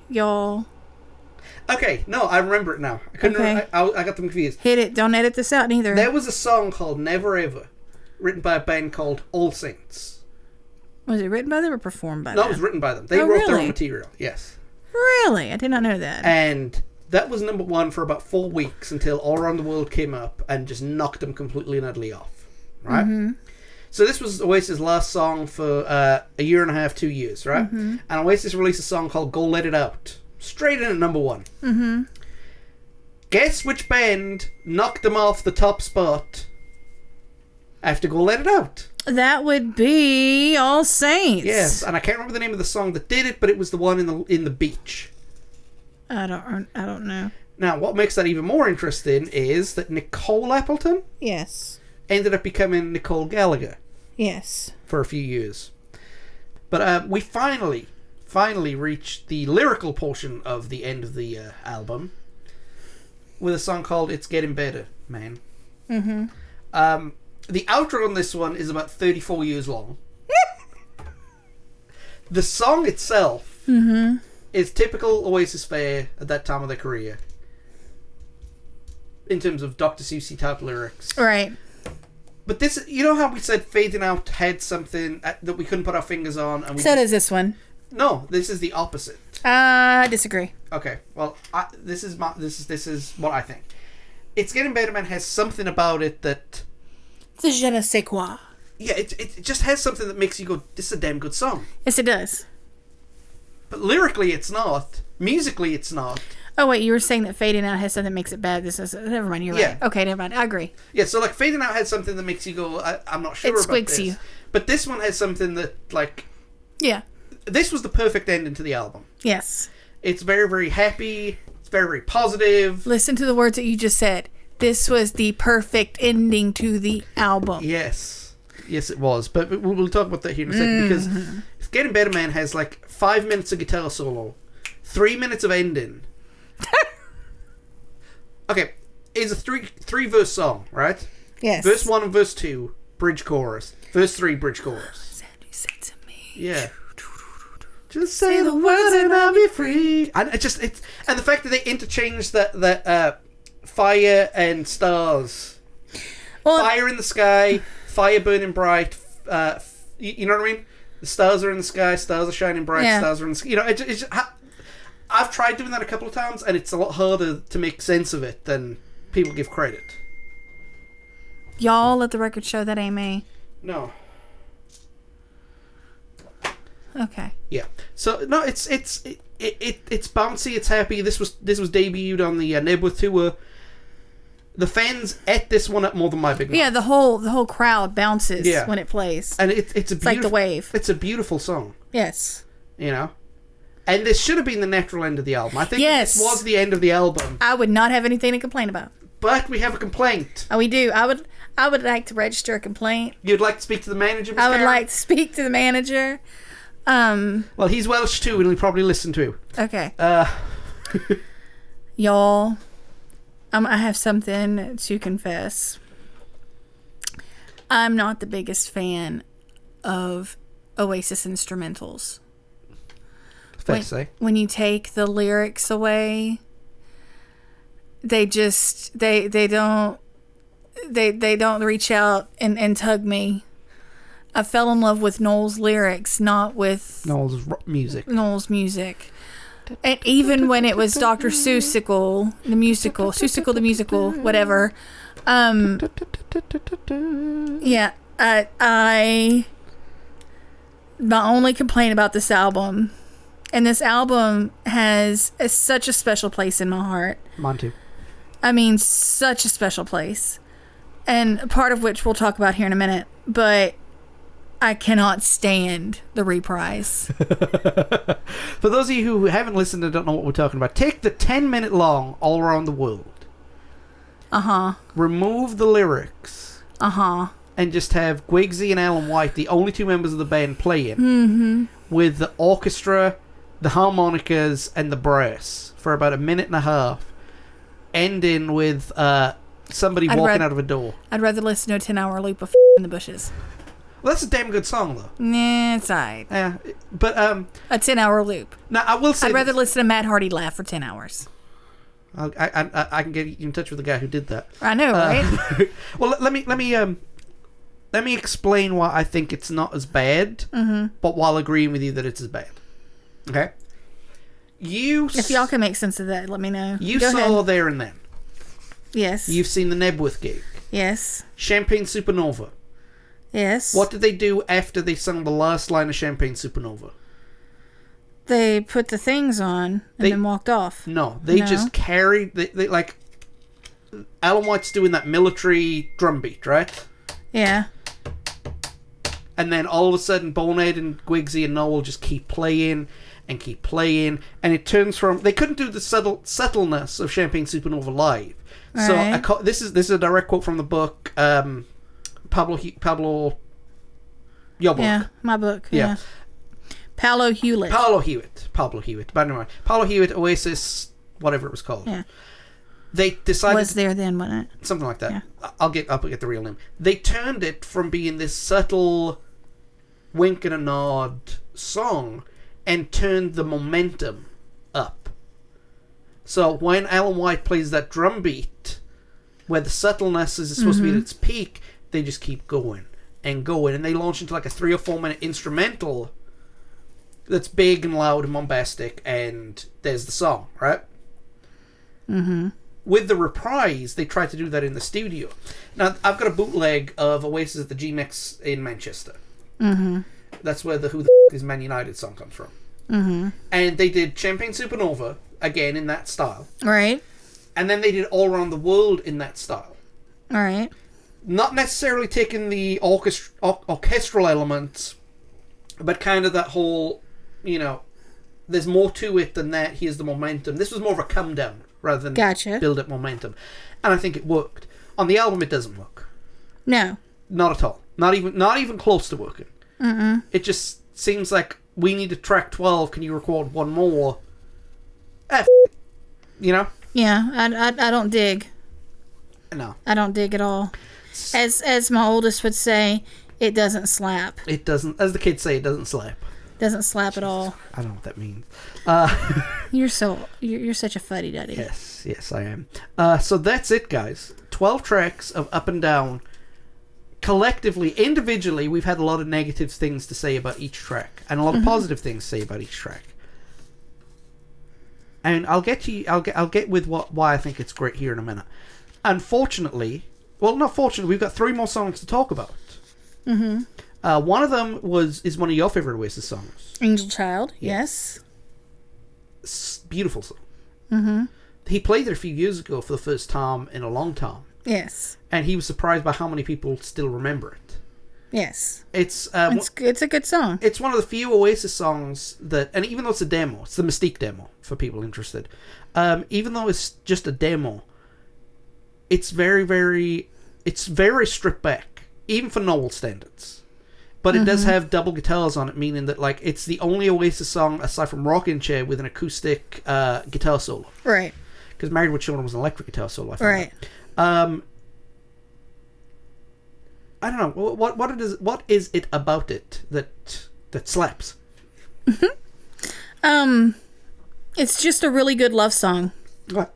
y'all. Okay, no, I remember it now. I couldn't. Okay. I got them confused. Hit it. Don't edit this out neither. There was a song called "Never Ever," written by a band called All Saints. Was it written by them or performed by them? No, it was written by them. They wrote their own material. Yes. Really? I did not know that. And that was number 1 for about 4 weeks until All Around the World came up and just knocked them completely and utterly off. Right? Mm-hmm. So this was Oasis' last song for a year and a half, 2 years, right? Mm-hmm. And Oasis released a song called Go Let It Out. Straight in at number 1. Mm-hmm. Guess which band knocked them off the top spot after Go Let It Out? That would be All Saints. Yes, and I can't remember the name of the song that did it, but it was the one in the beach. I don't know. Now, what makes that even more interesting is that Nicole Appleton, yes, ended up becoming Nicole Gallagher. Yes, for a few years. But we finally reached the lyrical portion of the end of the album with a song called "It's Getting Better, Man." Mm-hmm. The outro on this one is about 34 years long. The song itself is typical Oasis fare at that time of their career. In terms of Dr. Seuss type lyrics. Right. But this, you know how we said Fading Out had something that we couldn't put our fingers on? And so does this one. No, this is the opposite. I disagree. Okay, well, this is what I think. It's Getting Better, Man has something about it that... It's a je ne sais quoi. Yeah, it just has something that makes you go, this is a damn good song. Yes, it does. But lyrically, it's not. Musically, it's not. Oh, wait, you were saying that Fading Out has something that makes it bad. Never mind, you're right. Okay, never mind. I agree. Yeah, so, like, Fading Out has something that makes you go, I'm not sure about this. It squigs you. But this one has something that, like... Yeah. This was the perfect ending to the album. Yes. It's very, very happy. It's very, very positive. Listen to the words that you just said. This was the perfect ending to the album. Yes. Yes, it was. But we'll talk about that here in a second. Because Getting Better, Man has, like, 5 minutes of guitar solo. 3 minutes of ending. Okay. It's a three verse song, right? Yes. Verse 1 and verse 2, bridge chorus. Verse 3, bridge chorus. You said to me. Yeah. Just say the words and I'll be free. And and the fact that they interchange that fire and stars. Well, fire in the sky, fire burning bright. You know what I mean? The stars are in the sky, stars are shining bright, stars are in the sky. You know, it's just, I've tried doing that a couple of times, and it's a lot harder to make sense of it than people give credit. Y'all let the record show that ain't me. No. Okay. Yeah. So no, it's bouncy. It's happy. This was debuted on the Nebworth tour. The fans ate this one up more than My Big Mouth. Yeah, the whole crowd bounces when it plays. And it's like the wave. It's a beautiful song. Yes. You know? And this should have been the natural end of the album. I think this was the end of the album. I would not have anything to complain about. But we have a complaint. Oh, we do. I would like to register a complaint. You'd like to speak to the manager, Ms. I would Karen? like to speak to the manager. Well, he's Welsh too, and he'll probably listen to. Okay. Y'all, I have something to confess. I'm not the biggest fan of Oasis instrumentals. Fair to say. When you take the lyrics away, they just they don't reach out and tug me. I fell in love with Noel's lyrics, not with Noel's music. And even when it was Dr. Seussical, the musical, whatever. Yeah, I my only complaint about this album, and this album has such a special place in my heart. Mine too. I mean, such a special place. And part of which we'll talk about here in a minute, but I cannot stand the reprise. For those of you who haven't listened and don't know what we're talking about, take the 10-minute long All Around the World. Remove the lyrics. And just have Gwigsy and Alan White, the only two members of the band, playing. With the orchestra, the harmonicas, and the brass for about a minute and a half. Ending with somebody walking out of a door. I'd rather listen to a 10-hour loop of in the bushes. Well, that's a damn good song, though. Nah, it's alright. Yeah, but a 10-hour loop. Now I will say I'd rather listen to Matt Hardy laugh for 10 hours. I can get you in touch with the guy who did that. I know, right? Well, let me explain why I think it's not as bad, but while agreeing with you that it's as bad. Okay. If y'all can make sense of that, let me know. You saw There and Then. Yes. You've seen the Nebworth gig. Yes. Champagne Supernova. Yes. What did they do after they sung the last line of Champagne Supernova? They put the things on and then walked off. No, they just carried... They like... Alan White's doing that military drum beat, right? Yeah. And then all of a sudden, Bonehead and Gwigsy and Noel just keep playing... and keep playing, and it turns from... They couldn't do the subtleness of Champagne Supernova live. Right. So this is a direct quote from the book, Pablo, your book. Yeah, my book. Yeah. Paolo Hewitt. Pablo Hewitt. But anyway, Pablo Hewitt, Oasis, whatever it was called. Yeah. They decided... Was there then, wasn't it? Something like that. Yeah. I'll get the real name. They turned it from being this subtle wink and a nod song and turned the momentum up. So when Alan White plays that drum beat, where the subtleness is supposed to be at its peak, they just keep going and going, and they launch into like a 3 or 4 minute instrumental that's big and loud and bombastic, and there's the song, right? With the reprise, they tried to do that in the studio. Now, I've got a bootleg of Oasis at the G-Mix in Manchester. That's where the Who the F*** is Man United song comes from. And they did Champagne Supernova, again in that style. Right. And then they did All Around the World in that style. All right. Not necessarily taking the orchestral elements, but kind of that whole, there's more to it than that. Here's the momentum. This was more of a come down rather than build up momentum. And I think it worked. On the album, it doesn't work. No. Not at all. Not even close to working. It just seems like we need a track 12. Can you record one more? Yeah, I don't dig. No. I don't dig at all. As my oldest would say, it doesn't slap. It doesn't, as the kids say, it doesn't slap. Doesn't slap at all. I don't know what that means. You're such a fuddy duddy. Yes, I am. So that's it, guys. 12 tracks of Up and Down. Collectively, individually, we've had a lot of negative things to say about each track, and a lot of positive things to say about each track. And I'll get with why I think it's great here in a minute. Unfortunately, well, not fortunately, we've got 3 more songs to talk about. One of them is one of your favorite Oasis songs. Angel Child, yes. Beautiful song. He played it a few years ago for the first time in a long time. Yes. And he was surprised by how many people still remember it. Yes. It's a good song. It's one of the few Oasis songs that, and even though it's a demo, it's the Mystique demo for people interested. Even though it's just a demo, it's very stripped back, even for Noel standards. But it does have double guitars on it, meaning that like it's the only Oasis song aside from Rockin' Chair with an acoustic guitar solo. Right. Because Married with Children was an electric guitar solo. I right. I don't know what is it about it that slaps. It's just a really good love song. What?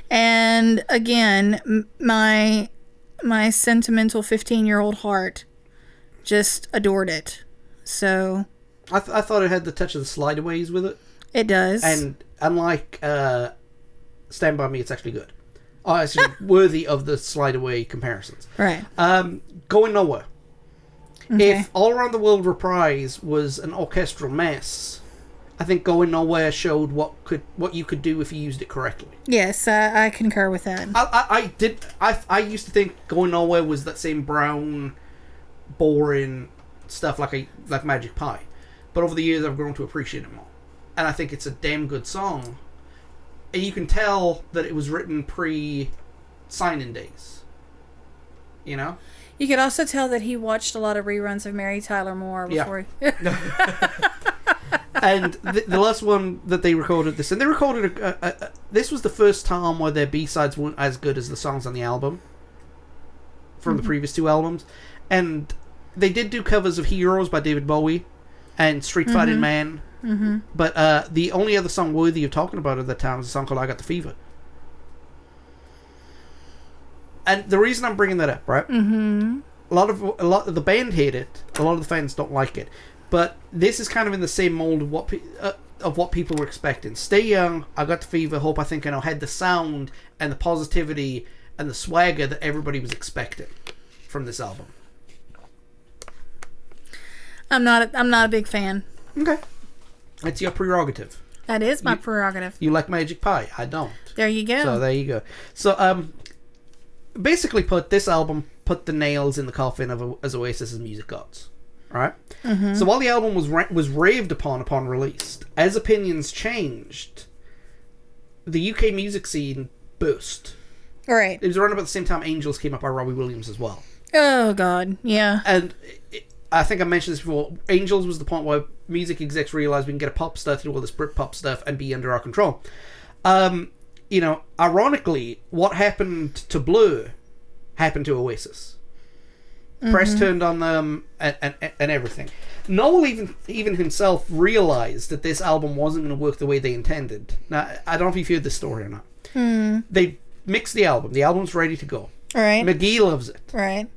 And again, my sentimental 15-year-old heart just adored it. So I thought it had the touch of the Slideaways with it. It does. And unlike Stand By Me, it's actually good. Oh, it's worthy of the Slideaway comparisons. Right. Going Nowhere. Okay. If All Around the World Reprise was an orchestral mess, I think Going Nowhere showed what you could do if you used it correctly. Yes, I concur with that. I used to think Going Nowhere was that same brown, boring stuff like Magic Pie, but over the years I've grown to appreciate it more, and I think it's a damn good song. And you can tell that it was written pre-signing days. You know? You could also tell that he watched a lot of reruns of Mary Tyler Moore before. Yeah. And the last one that they recorded this, and they recorded this was the first time where their B-sides weren't as good as the songs on the album from the previous two albums. And they did do covers of Heroes by David Bowie and Street Fighting Man. Mm-hmm. But the only other song worthy of talking about at that time is a song called I Got the Fever. And the reason I'm bringing that up, right? Mm-hmm. A lot of the band hate it. A lot of the fans don't like it. But this is kind of in the same mold of what people were expecting. Stay Young, I Got the Fever, Hope I Think I Know had the sound and the positivity and the swagger that everybody was expecting from this album. I'm not a big fan. Okay. It's your prerogative. That is my prerogative. You like Magic Pie. I don't. There you go. So there you go. So basically this album put the nails in the coffin as Oasis' music gods. Right? Mm-hmm. So while the album was raved upon release, as opinions changed, the UK music scene burst. Right. It was around about the same time Angels came up by Robbie Williams as well. Oh, God. Yeah. And I think I mentioned this before. Angels was the point where music execs realized we can get a pop star to do all this Britpop stuff and be under our control. Ironically, what happened to Blur happened to Oasis. Mm-hmm. Press turned on them and everything. Noel even himself realized that this album wasn't going to work the way they intended. Now, I don't know if you've heard this story or not. They mixed the album. The album's ready to go. All right. McGee loves it. Right.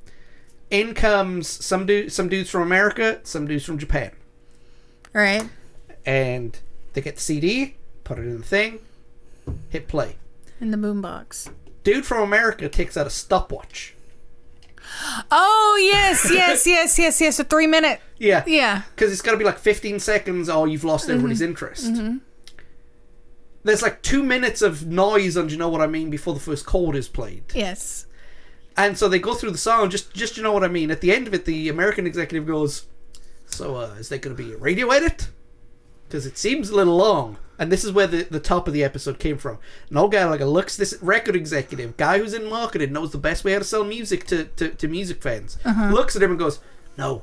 In comes some dudes from America, some dudes from Japan. Right. And they get the CD, put it in the thing, hit play. In the boombox. Dude from America takes out a stopwatch. Oh, yes. A 3-minute. Yeah. Yeah. Because it's got to be like 15 seconds or you've lost everybody's interest. Mm-hmm. There's like 2 minutes of noise on Do You Know What I Mean before the first chord is played. Yes. And so they go through the song, just You Know What I Mean. At the end of it, the American executive goes, so is there going to be a radio edit? Because it seems a little long. And this is where the top of the episode came from. An old guy looks, this record executive, guy who's in marketing, knows the best way how to sell music to music fans, looks at him and goes, no,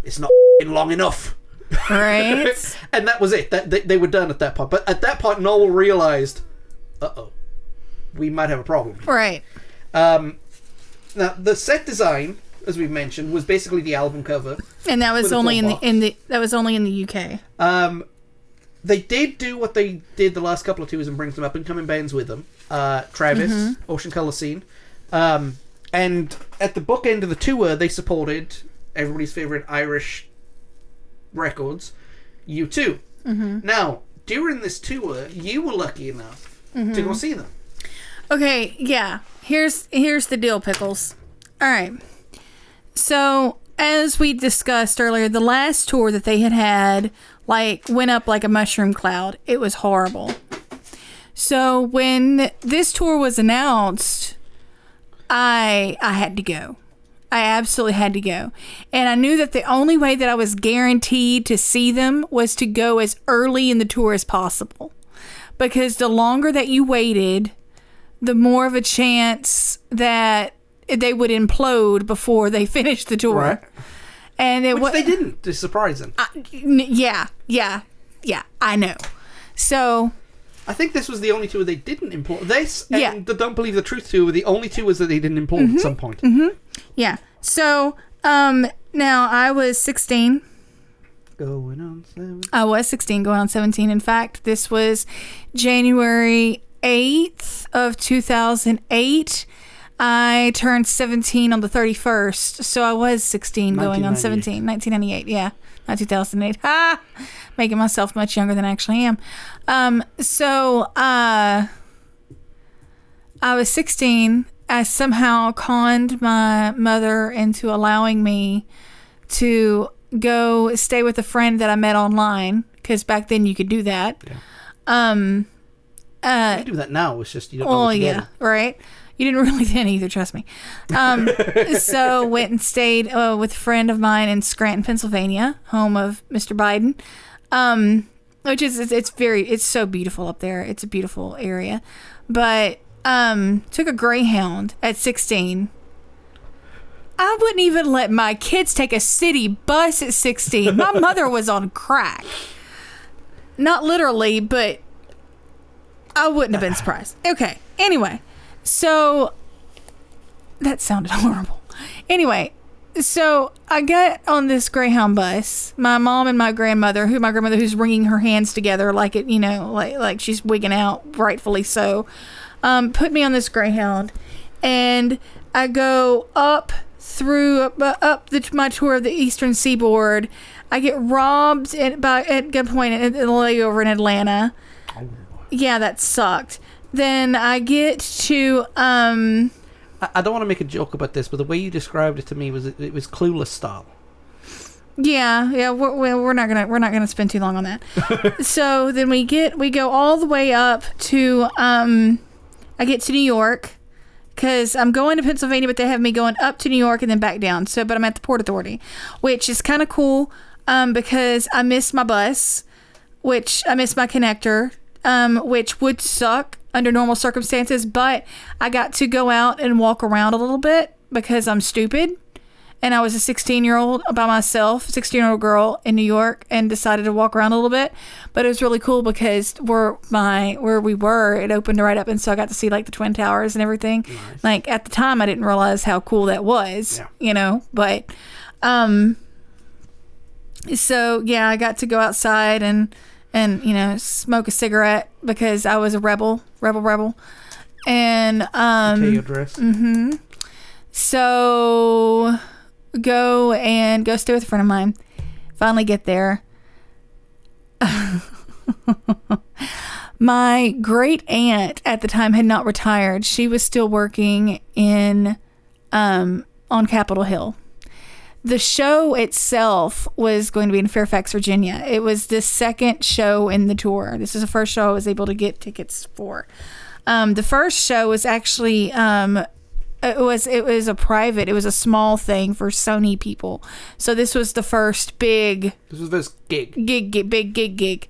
it's not long enough. Right. And that was it. They were done at that point. But at that point, Noel realized, we might have a problem. Right. Now, the set design, as we've mentioned, was basically the album cover. And that was only in the UK. They did do what they did the last couple of tours and bring some up-and-coming bands with them. Travis, Ocean Colour Scene. And at the bookend of the tour, they supported everybody's favourite Irish records, U2. Mm-hmm. Now, during this tour, you were lucky enough to go see them. Okay, yeah. Here's the deal, Pickles. All right. So, as we discussed earlier, the last tour that they had like went up like a mushroom cloud. It was horrible. So when this tour was announced, I had to go. I absolutely had to go. And I knew that the only way that I was guaranteed to see them was to go as early in the tour as possible. Because the longer that you waited, the more of a chance that they would implode before they finished the tour. Right. And Which they didn't. It's surprising. Yeah, I know. So... I think this was the only tour they didn't implode. This and the Don't Believe the Truth tour were the only tours that they didn't implode at some point. Yeah. So, now I was 16. Going on 17. I was 16, going on 17. In fact, this was January 8th of 2008. I turned 17 on the 31st. So I was 16 going on 17. 1998, yeah. Not 2008. Ha! Making myself much younger than I actually am. So I was 16. I somehow conned my mother into allowing me to go stay with a friend that I met online, because back then you could do that. Yeah. You do that now. It's just you don't know what you're getting. Right. You didn't really then either, trust me. So went and stayed with a friend of mine in Scranton, Pennsylvania, home of Mr. Biden. Which is it's so beautiful up there. It's a beautiful area. But took a Greyhound at 16. I wouldn't even let my kids take a city bus at 16. My mother was on crack. Not literally, but I wouldn't have been surprised. Okay. Anyway, so that sounded horrible. Anyway, so I got on this Greyhound bus. My mom and my grandmother, who's wringing her hands together like it, like she's wigging out, rightfully so, put me on this Greyhound, and I go up through my tour of the Eastern Seaboard. I get robbed at gunpoint at the layover in Atlanta. Oh. Yeah, that sucked. Then I get to I don't want to make a joke about this, but the way you described it to me was it was Clueless style. Yeah. We're not gonna spend too long on that. So then we go all the way up to I get to New York, because I'm going to Pennsylvania, but they have me going up to New York and then back down. So, but I'm at the Port Authority, which is kind of cool, because I missed my bus, which I missed my connector, which would suck under normal circumstances, but I got to go out and walk around a little bit because I'm stupid. And I was a 16-year-old by myself, 16-year-old girl in New York, and decided to walk around a little bit. But it was really cool because where we were, it opened right up, and so I got to see like the Twin Towers and everything. Nice. Like at the time, I didn't realize how cool that was, But so yeah, I got to go outside and smoke a cigarette because I was a rebel, and okay, your dress. Mm-hmm. So go stay with a friend of mine. Finally get there. My great aunt at the time had not retired. She was still working on Capitol Hill. The show itself was going to be in Fairfax, Virginia. It was the second show in the tour. This is the first show I was able to get tickets for. The first show was actually it was a small thing for Sony people. So this was the first big. This was this gig. Big gig.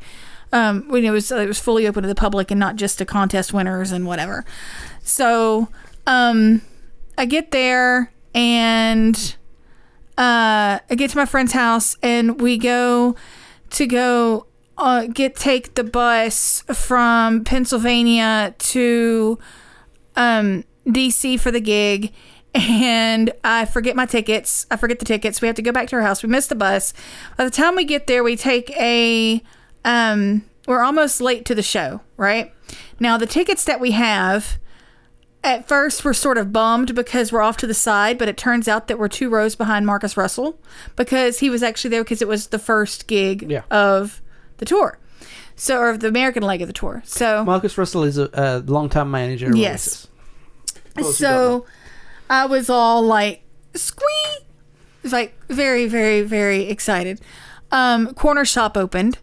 When it was fully open to the public and not just to contest winners and whatever. So I get there and I get to my friend's house, and we go to take the bus from Pennsylvania to DC for the gig, and I forget my tickets. I forget the tickets. We have to go back to our house. We missed the bus. By the time we get there, we take we're almost late to the show, right? Now, the tickets that we have, at first we're sort of bummed because we're off to the side, but it turns out that we're 2 rows behind Marcus Russell because he was actually there because it was the first gig of the tour. So, or the American leg of the tour. So Marcus Russell is a longtime manager of Oasis. So I was all like, squee. was like very, very, very excited. Corner shop opened.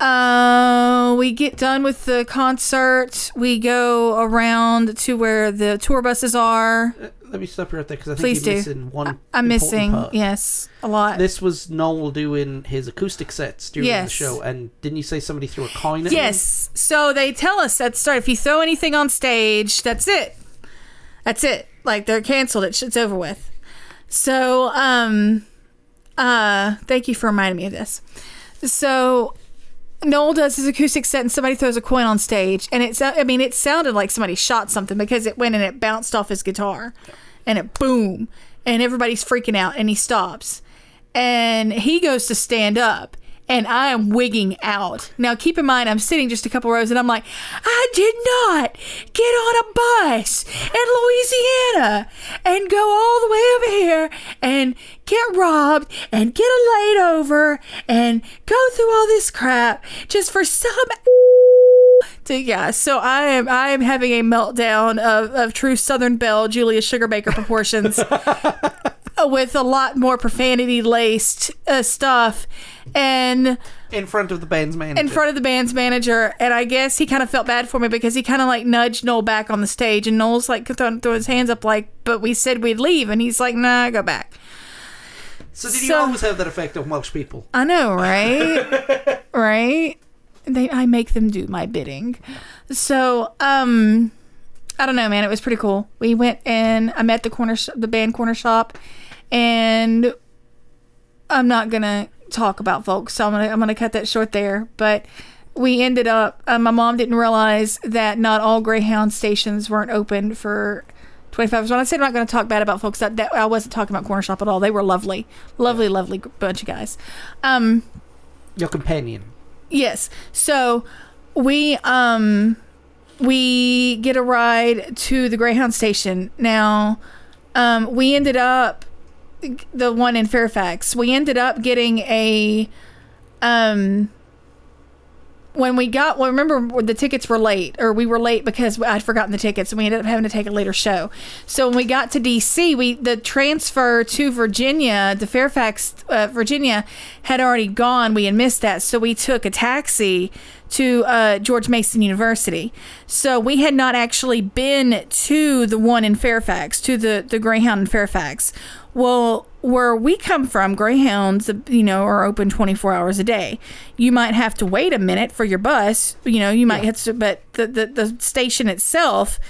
We get done with the concert. We go around to where the tour buses are. Let me stop you right there because I think you're missing one. I'm missing, part. yes, a lot. This was Noel doing his acoustic sets during the show, and didn't you say somebody threw a coin at him? Yes. So they tell us at the start, if you throw anything on stage, that's it. That's it. Like, they're canceled. It's over with. So, thank you for reminding me of this. So, Noel does his acoustic set and somebody throws a coin on stage, and it sounded like somebody shot something because it went and it bounced off his guitar, and it boom, and everybody's freaking out, and he stops, and he goes to stand up, and I am wigging out. Now, keep in mind, I'm sitting just a couple rows, and I'm like, I did not get on a bus in Louisiana and go all the way over here and get robbed and get a layover and go through all this crap just for some... So I am having a meltdown of true Southern Belle Julia Sugarbaker proportions. With a lot more profanity-laced stuff, and in front of the band's manager. And I guess he kind of felt bad for me because he kind of like nudged Noel back on the stage, and Noel's like throwing his hands up like, but we said we'd leave, and he's like, nah, go back. So did you always have that effect on Welsh people? I know, right? Right? I make them do my bidding. So, I don't know, man. It was pretty cool. We went and I met the band Corner Shop, and I'm not gonna talk about folks, so I'm gonna cut that short there. But we ended up. My mom didn't realize that not all Greyhound stations weren't open for 25 hours. When I said I'm not going to talk bad about folks, that I wasn't talking about Corner Shop at all. They were lovely, lovely, lovely bunch of guys. Your companion. Yes. So we get a ride to the Greyhound station. Now, we ended up, the one in Fairfax, we ended up getting a, remember the tickets were late, or we were late because I'd forgotten the tickets, and we ended up having to take a later show. So when we got to DC, the transfer to Virginia, to Fairfax, Virginia, had already gone. We had missed that. So we took a taxi to George Mason University. So we had not actually been to the one in Fairfax, to the Greyhound in Fairfax. Well, where we come from, Greyhounds, are open 24 hours a day. You might have to wait a minute for your bus. You might have to, but the station itself,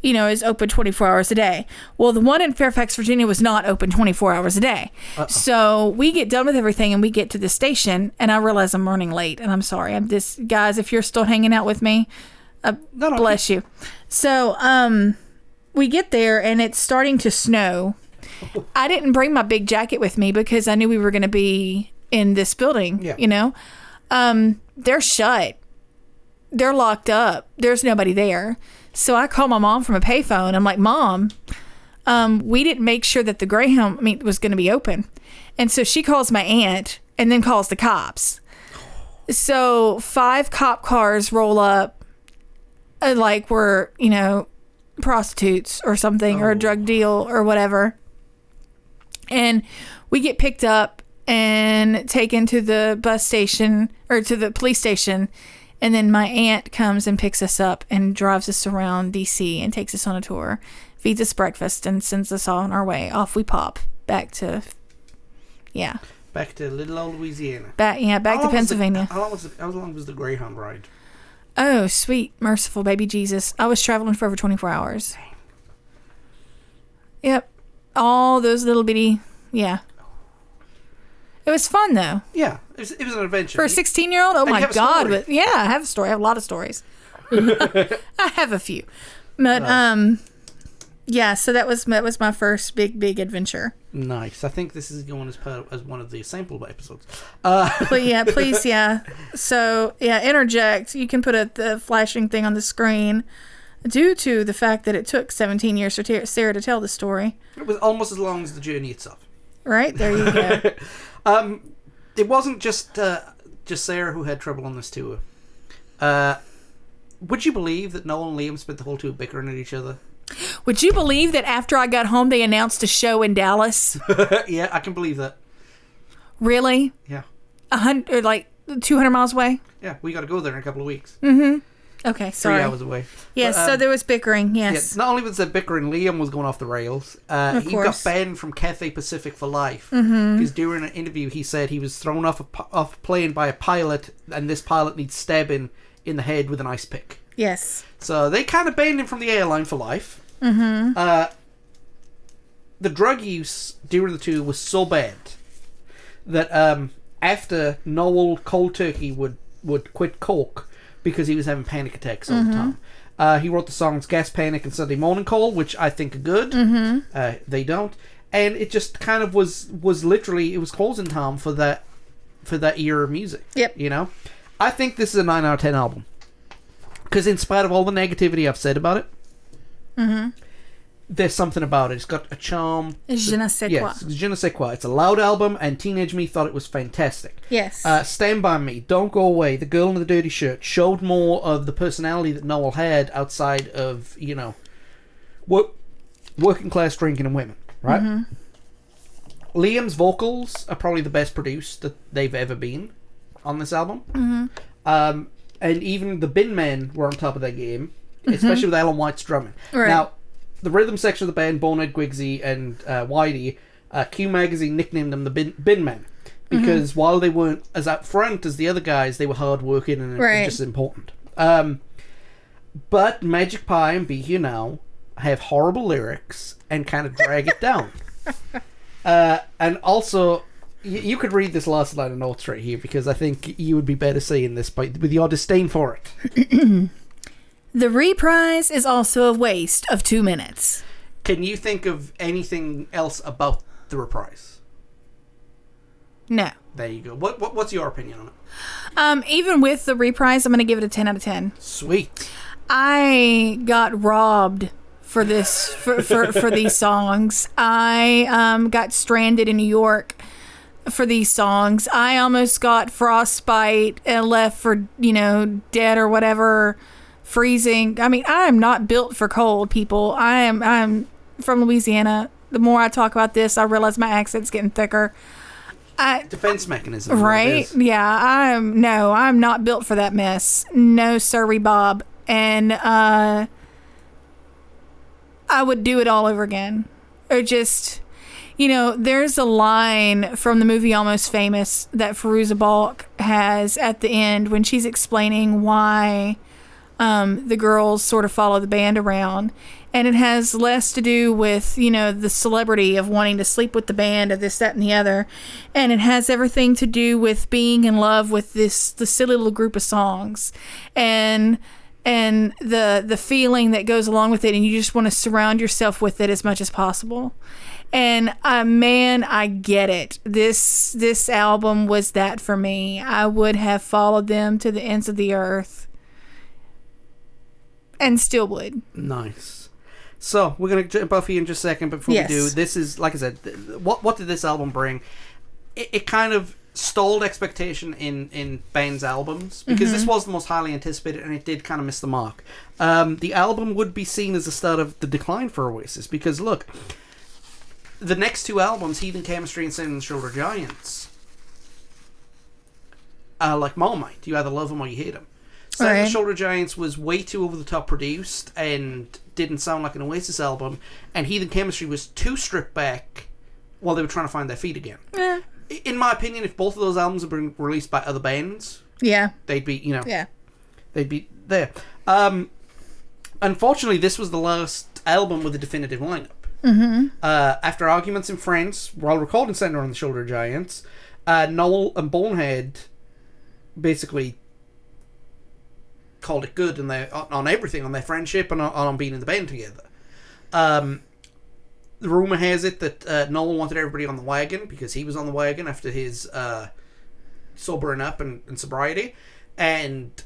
is open 24 hours a day. Well, the one in Fairfax, Virginia was not open 24 hours a day. Uh-oh. So we get done with everything and we get to the station, and I realize I'm running late, and I'm sorry. Guys, if you're still hanging out with me, bless you. So we get there and it's starting to snow. I didn't bring my big jacket with me because I knew we were going to be in this building, They're shut. They're locked up. There's nobody there. So I called my mom from a payphone. I'm like, Mom, we didn't make sure that the Greyhound was going to be open. And so she calls my aunt and then calls the cops. So 5 cop cars roll up like we're, prostitutes or something, or a drug deal or whatever. And we get picked up and taken to the bus station, or to the police station. And then my aunt comes and picks us up and drives us around DC and takes us on a tour, feeds us breakfast, and sends us on our way. Off we pop back to, back to little old Louisiana. Back to Pennsylvania. How long was the Greyhound ride? Oh, sweet, merciful baby Jesus. I was traveling for over 24 hours. Yep. All those little bitty, It was fun, though. Yeah, it was an adventure. For a 16-year-old? Oh, my God. But, I have a story. I have a lot of stories. I have a few. But, so that was my first big adventure. Nice. I think this is going as one of the sample episodes. But, please, So, interject. You can put the flashing thing on the screen. Due to the fact that it took 17 years for Sarah to tell the story. It was almost as long as the journey itself. Right, there you go. It wasn't just Sarah who had trouble on this tour. Would you believe that Noel and Liam spent the whole tour bickering at each other? Would you believe that after I got home, they announced a show in Dallas? Yeah, I can believe that. Really? Yeah. 200 miles away? Yeah, we got to go there in a couple of weeks. Okay, sorry. 3 hours away. Yes, so there was bickering, yes. Yeah, not only was there bickering, Liam was going off the rails. He got banned from Cathay Pacific for life. Because during an interview, he said he was thrown off a plane by a pilot, and this pilot needs stabbing in the head with an ice pick. Yes. So they kind of banned him from the airline for life. The drug use during the tour was so bad that after Noel cold turkey would quit coke because he was having panic attacks all the time. He wrote the songs Gas Panic and Sunday Morning Call, which I think are good. They don't. And it just kind of was literally, it was closing time for that era of music. Yep. You know? I think this is a 9 out of 10 album. Because in spite of all the negativity I've said about it, there's something about it. It's got a charm. Je ne sais quoi. Yes, je ne sais quoi. It's a loud album, and Teenage Me thought it was fantastic. Yes. Stand By Me, Don't Go Away, The Girl in the Dirty Shirt showed more of the personality that Noel had outside of, you know, working class drinking and women, right? Liam's vocals are probably the best produced that they've ever been on this album. And even the Bin Men were on top of their game, especially with Alan White's drumming. Right. Now, the rhythm section of the band, Bonehead, Gwigsy, and Whitey, Q Magazine nicknamed them the Bin Men because while they weren't as up front as the other guys, they were hard working and just important. But Magic Pie and Be Here Now have horrible lyrics and kind of drag it down. And also, you could read this last line of notes right here because I think you would be better seeing this with your disdain for it. The reprise is also a waste of 2 minutes. Can you think of anything else about the reprise? No. There you go. What's your opinion on it? Even with the reprise, I'm going to give it a 10 out of 10. Sweet. I got robbed for this for these songs. I got stranded in New York for these songs. I almost got frostbite and left for, dead or whatever, freezing. I mean, I am not built for cold, people. I'm from Louisiana. The more I talk about this, I realize my accent's getting thicker. Defense mechanism. Right? Yeah, I'm not built for that mess. No, sorry, Bob. And I would do it all over again. Or just, there's a line from the movie Almost Famous that Fairuza Balk has at the end when she's explaining why the girls sort of follow the band around. And it has less to do with, the celebrity of wanting to sleep with the band or this, that, and the other. And it has everything to do with being in love with the silly little group of songs. And the feeling that goes along with it. And you just want to surround yourself with it as much as possible. And man, I get it. This album was that for me. I would have followed them to the ends of the earth. And still would. Nice. So, we're going to jump off here in just a second, but before we do, this is, like I said, what did this album bring? It kind of stalled expectation in bands' albums, because this was the most highly anticipated, and it did kind of miss the mark. The album would be seen as the start of the decline for Oasis, because, look, the next two albums, Heathen Chemistry and Sin and the Shoulder Giants, are like Marmite. You either love them or you hate them. Sin and the Shoulder Giants was way too over-the-top produced and didn't sound like an Oasis album, and Heathen Chemistry was too stripped back while they were trying to find their feet again. In my opinion, if both of those albums had been released by other bands, they'd be, they'd be there. Unfortunately, this was the last album with a definitive lineup. After arguments in France, while recording Center on the Shoulder Giants, Noel and Bonehead basically called it good and on everything, on their friendship and on being in the band together. The rumour has it that Noel wanted everybody on the wagon because he was on the wagon after his sobering up and sobriety, and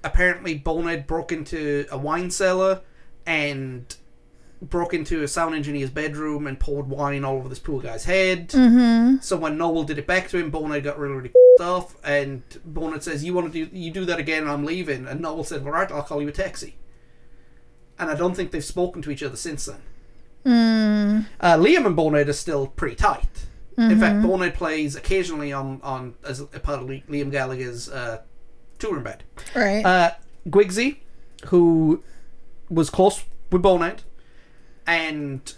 apparently Bonehead broke into a wine cellar and broke into a sound engineer's bedroom and poured wine all over this poor guy's head. So when Noel did it back to him, Bonehead got really off, and Bonehead says, you do that again and I'm leaving, and Noel said, alright, I'll call you a taxi. and I don't think they've spoken to each other since then. Liam and Bonehead are still pretty tight. In fact, Bonehead plays occasionally on as a part of Liam Gallagher's touring band. Right. Gwigsy, who was close with Bonehead, and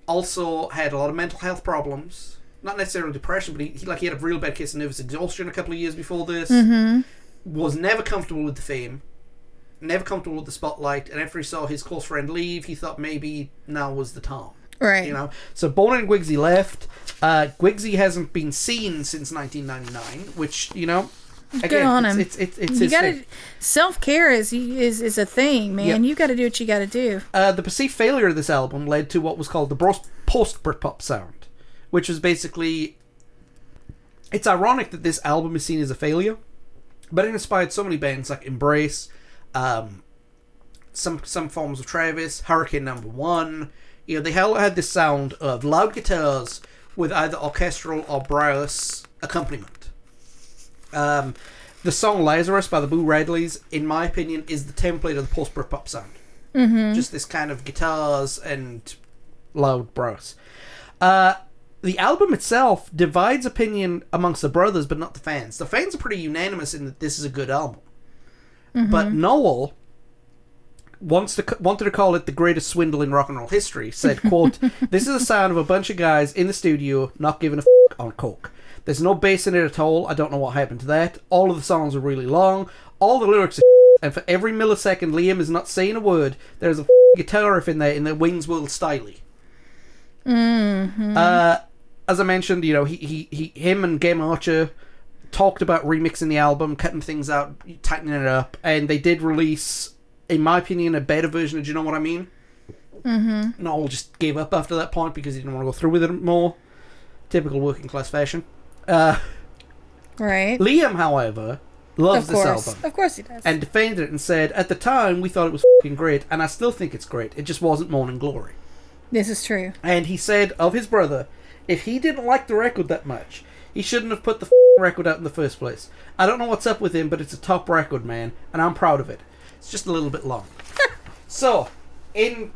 also had a lot of mental health problems. Not necessarily depression, but he had a real bad case of nervous exhaustion a couple of years before this. Was never comfortable with the fame, never comfortable with the spotlight, and after he saw his close friend leave, he thought maybe now was the time. Right. You know, so Bonehead and Gwigsy left. Gwigsy hasn't been seen since 1999, which, you know, again, good on him. It's you gotta, self-care is a thing, man. Yep. You got to do what you got to do. The perceived failure of this album led to what was called the post-Britpop sound, which was basically... It's ironic that this album is seen as a failure, but it inspired so many bands like Embrace, some forms of Travis, Hurricane Number 1. You know, they all had this sound of loud guitars with either orchestral or brass accompaniment. The song Lazarus by the Boo Radleys, in my opinion, is the template of the post-Britpop sound. Just this kind of guitars and loud brass. The album itself divides opinion amongst the brothers, but not the fans. The fans are pretty unanimous in that this is a good album. But Noel wanted to call it the greatest swindle in rock and roll history. Said, quote, "This is the sound of a bunch of guys in the studio not giving a f*** on coke. There's no bass in it at all. I don't know what happened to that. All of the songs are really long. All the lyrics are and for every millisecond Liam is not saying a word, there's a guitar riff in there in the Wings World styly." As I mentioned, you know, him and Game Archer talked about remixing the album, cutting things out, tightening it up, and they did release, in my opinion, a better version of Do You Know What I Mean? Noel just gave up after that point because he didn't want to go through with it more. Typical working class fashion. Right. Liam, however, loves this album. Of course he does. And defended it and said, at the time, we thought it was f***ing great, and I still think it's great. It just wasn't Morning Glory. This is true. And he said of his brother, if he didn't like the record that much, he shouldn't have put the record out in the first place. I don't know what's up with him, but it's a top record, man, and I'm proud of it. It's just a little bit long. So, in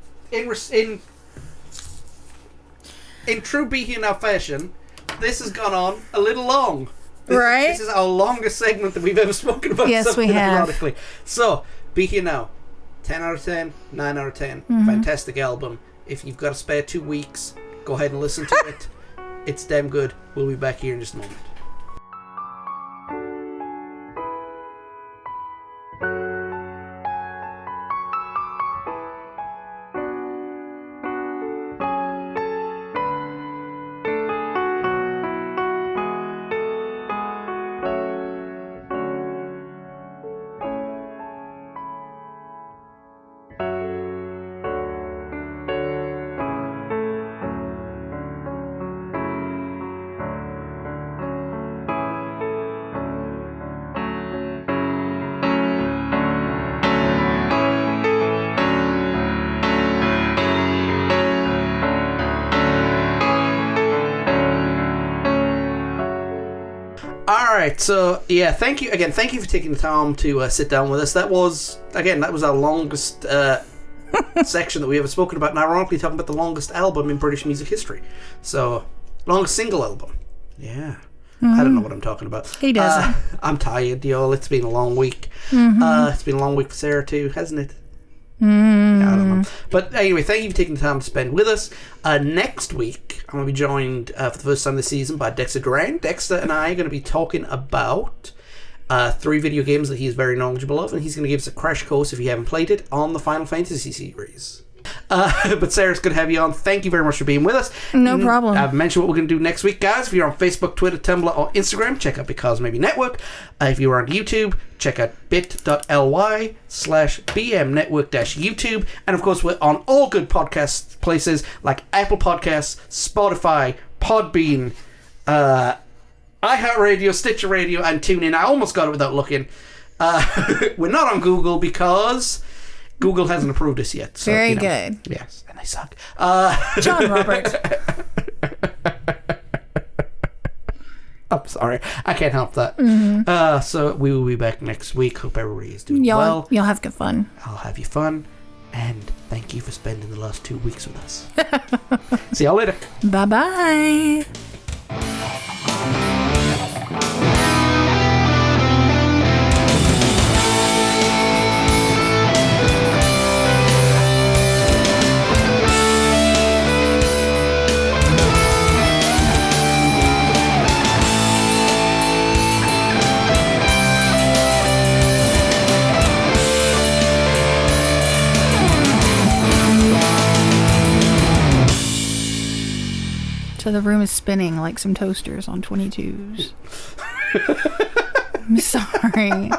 true Be Here Now fashion, this has gone on a little long. This is our longest segment that we've ever spoken about. Yes, we have. Erotically. So, Be Here Now. 10 out of 10, 9 out of 10. Fantastic album. If you've got a spare 2 weeks, go ahead and listen to it. It's damn good. We'll be back here in just a moment. Alright, so yeah, thank you for taking the time to sit down with us. That was our longest section that we ever spoken about, and ironically talking about the longest album in British music history. So, longest single album. Yeah. I don't know what I'm talking about. He doesn't. I'm tired, y'all. It's been a long week. It's been a long week for Sarah too, hasn't it? Yeah, I don't know. But anyway, thank you for taking the time to spend with us. Next week, I'm going to be joined for the first time this season by Dexter Duran. Dexter and I are going to be talking about 3 video games that he's very knowledgeable of, and he's going to give us a crash course, if you haven't played it, on the Final Fantasy series. But Sarah, it's good to have you on. Thank you very much for being with us. No problem. I've mentioned what we're going to do next week, guys. If you're on Facebook, Twitter, Tumblr, or Instagram, check out Because Maybe Network. If you're on YouTube, check out bit.ly/bmnetwork-YouTube. And of course, we're on all good podcast places like Apple Podcasts, Spotify, Podbean, iHeartRadio, Stitcher Radio, and TuneIn. I almost got it without looking. We're not on Google because Google hasn't approved us yet. So, very good. Yes, and they suck. John Robert. I'm sorry. I can't help that. So we will be back next week. Hope everybody is doing y'all, well. Y'all have good fun. I'll have you fun. And thank you for spending the last 2 weeks with us. See y'all later. Bye-bye. So the room is spinning like some toasters on 22s. I'm sorry.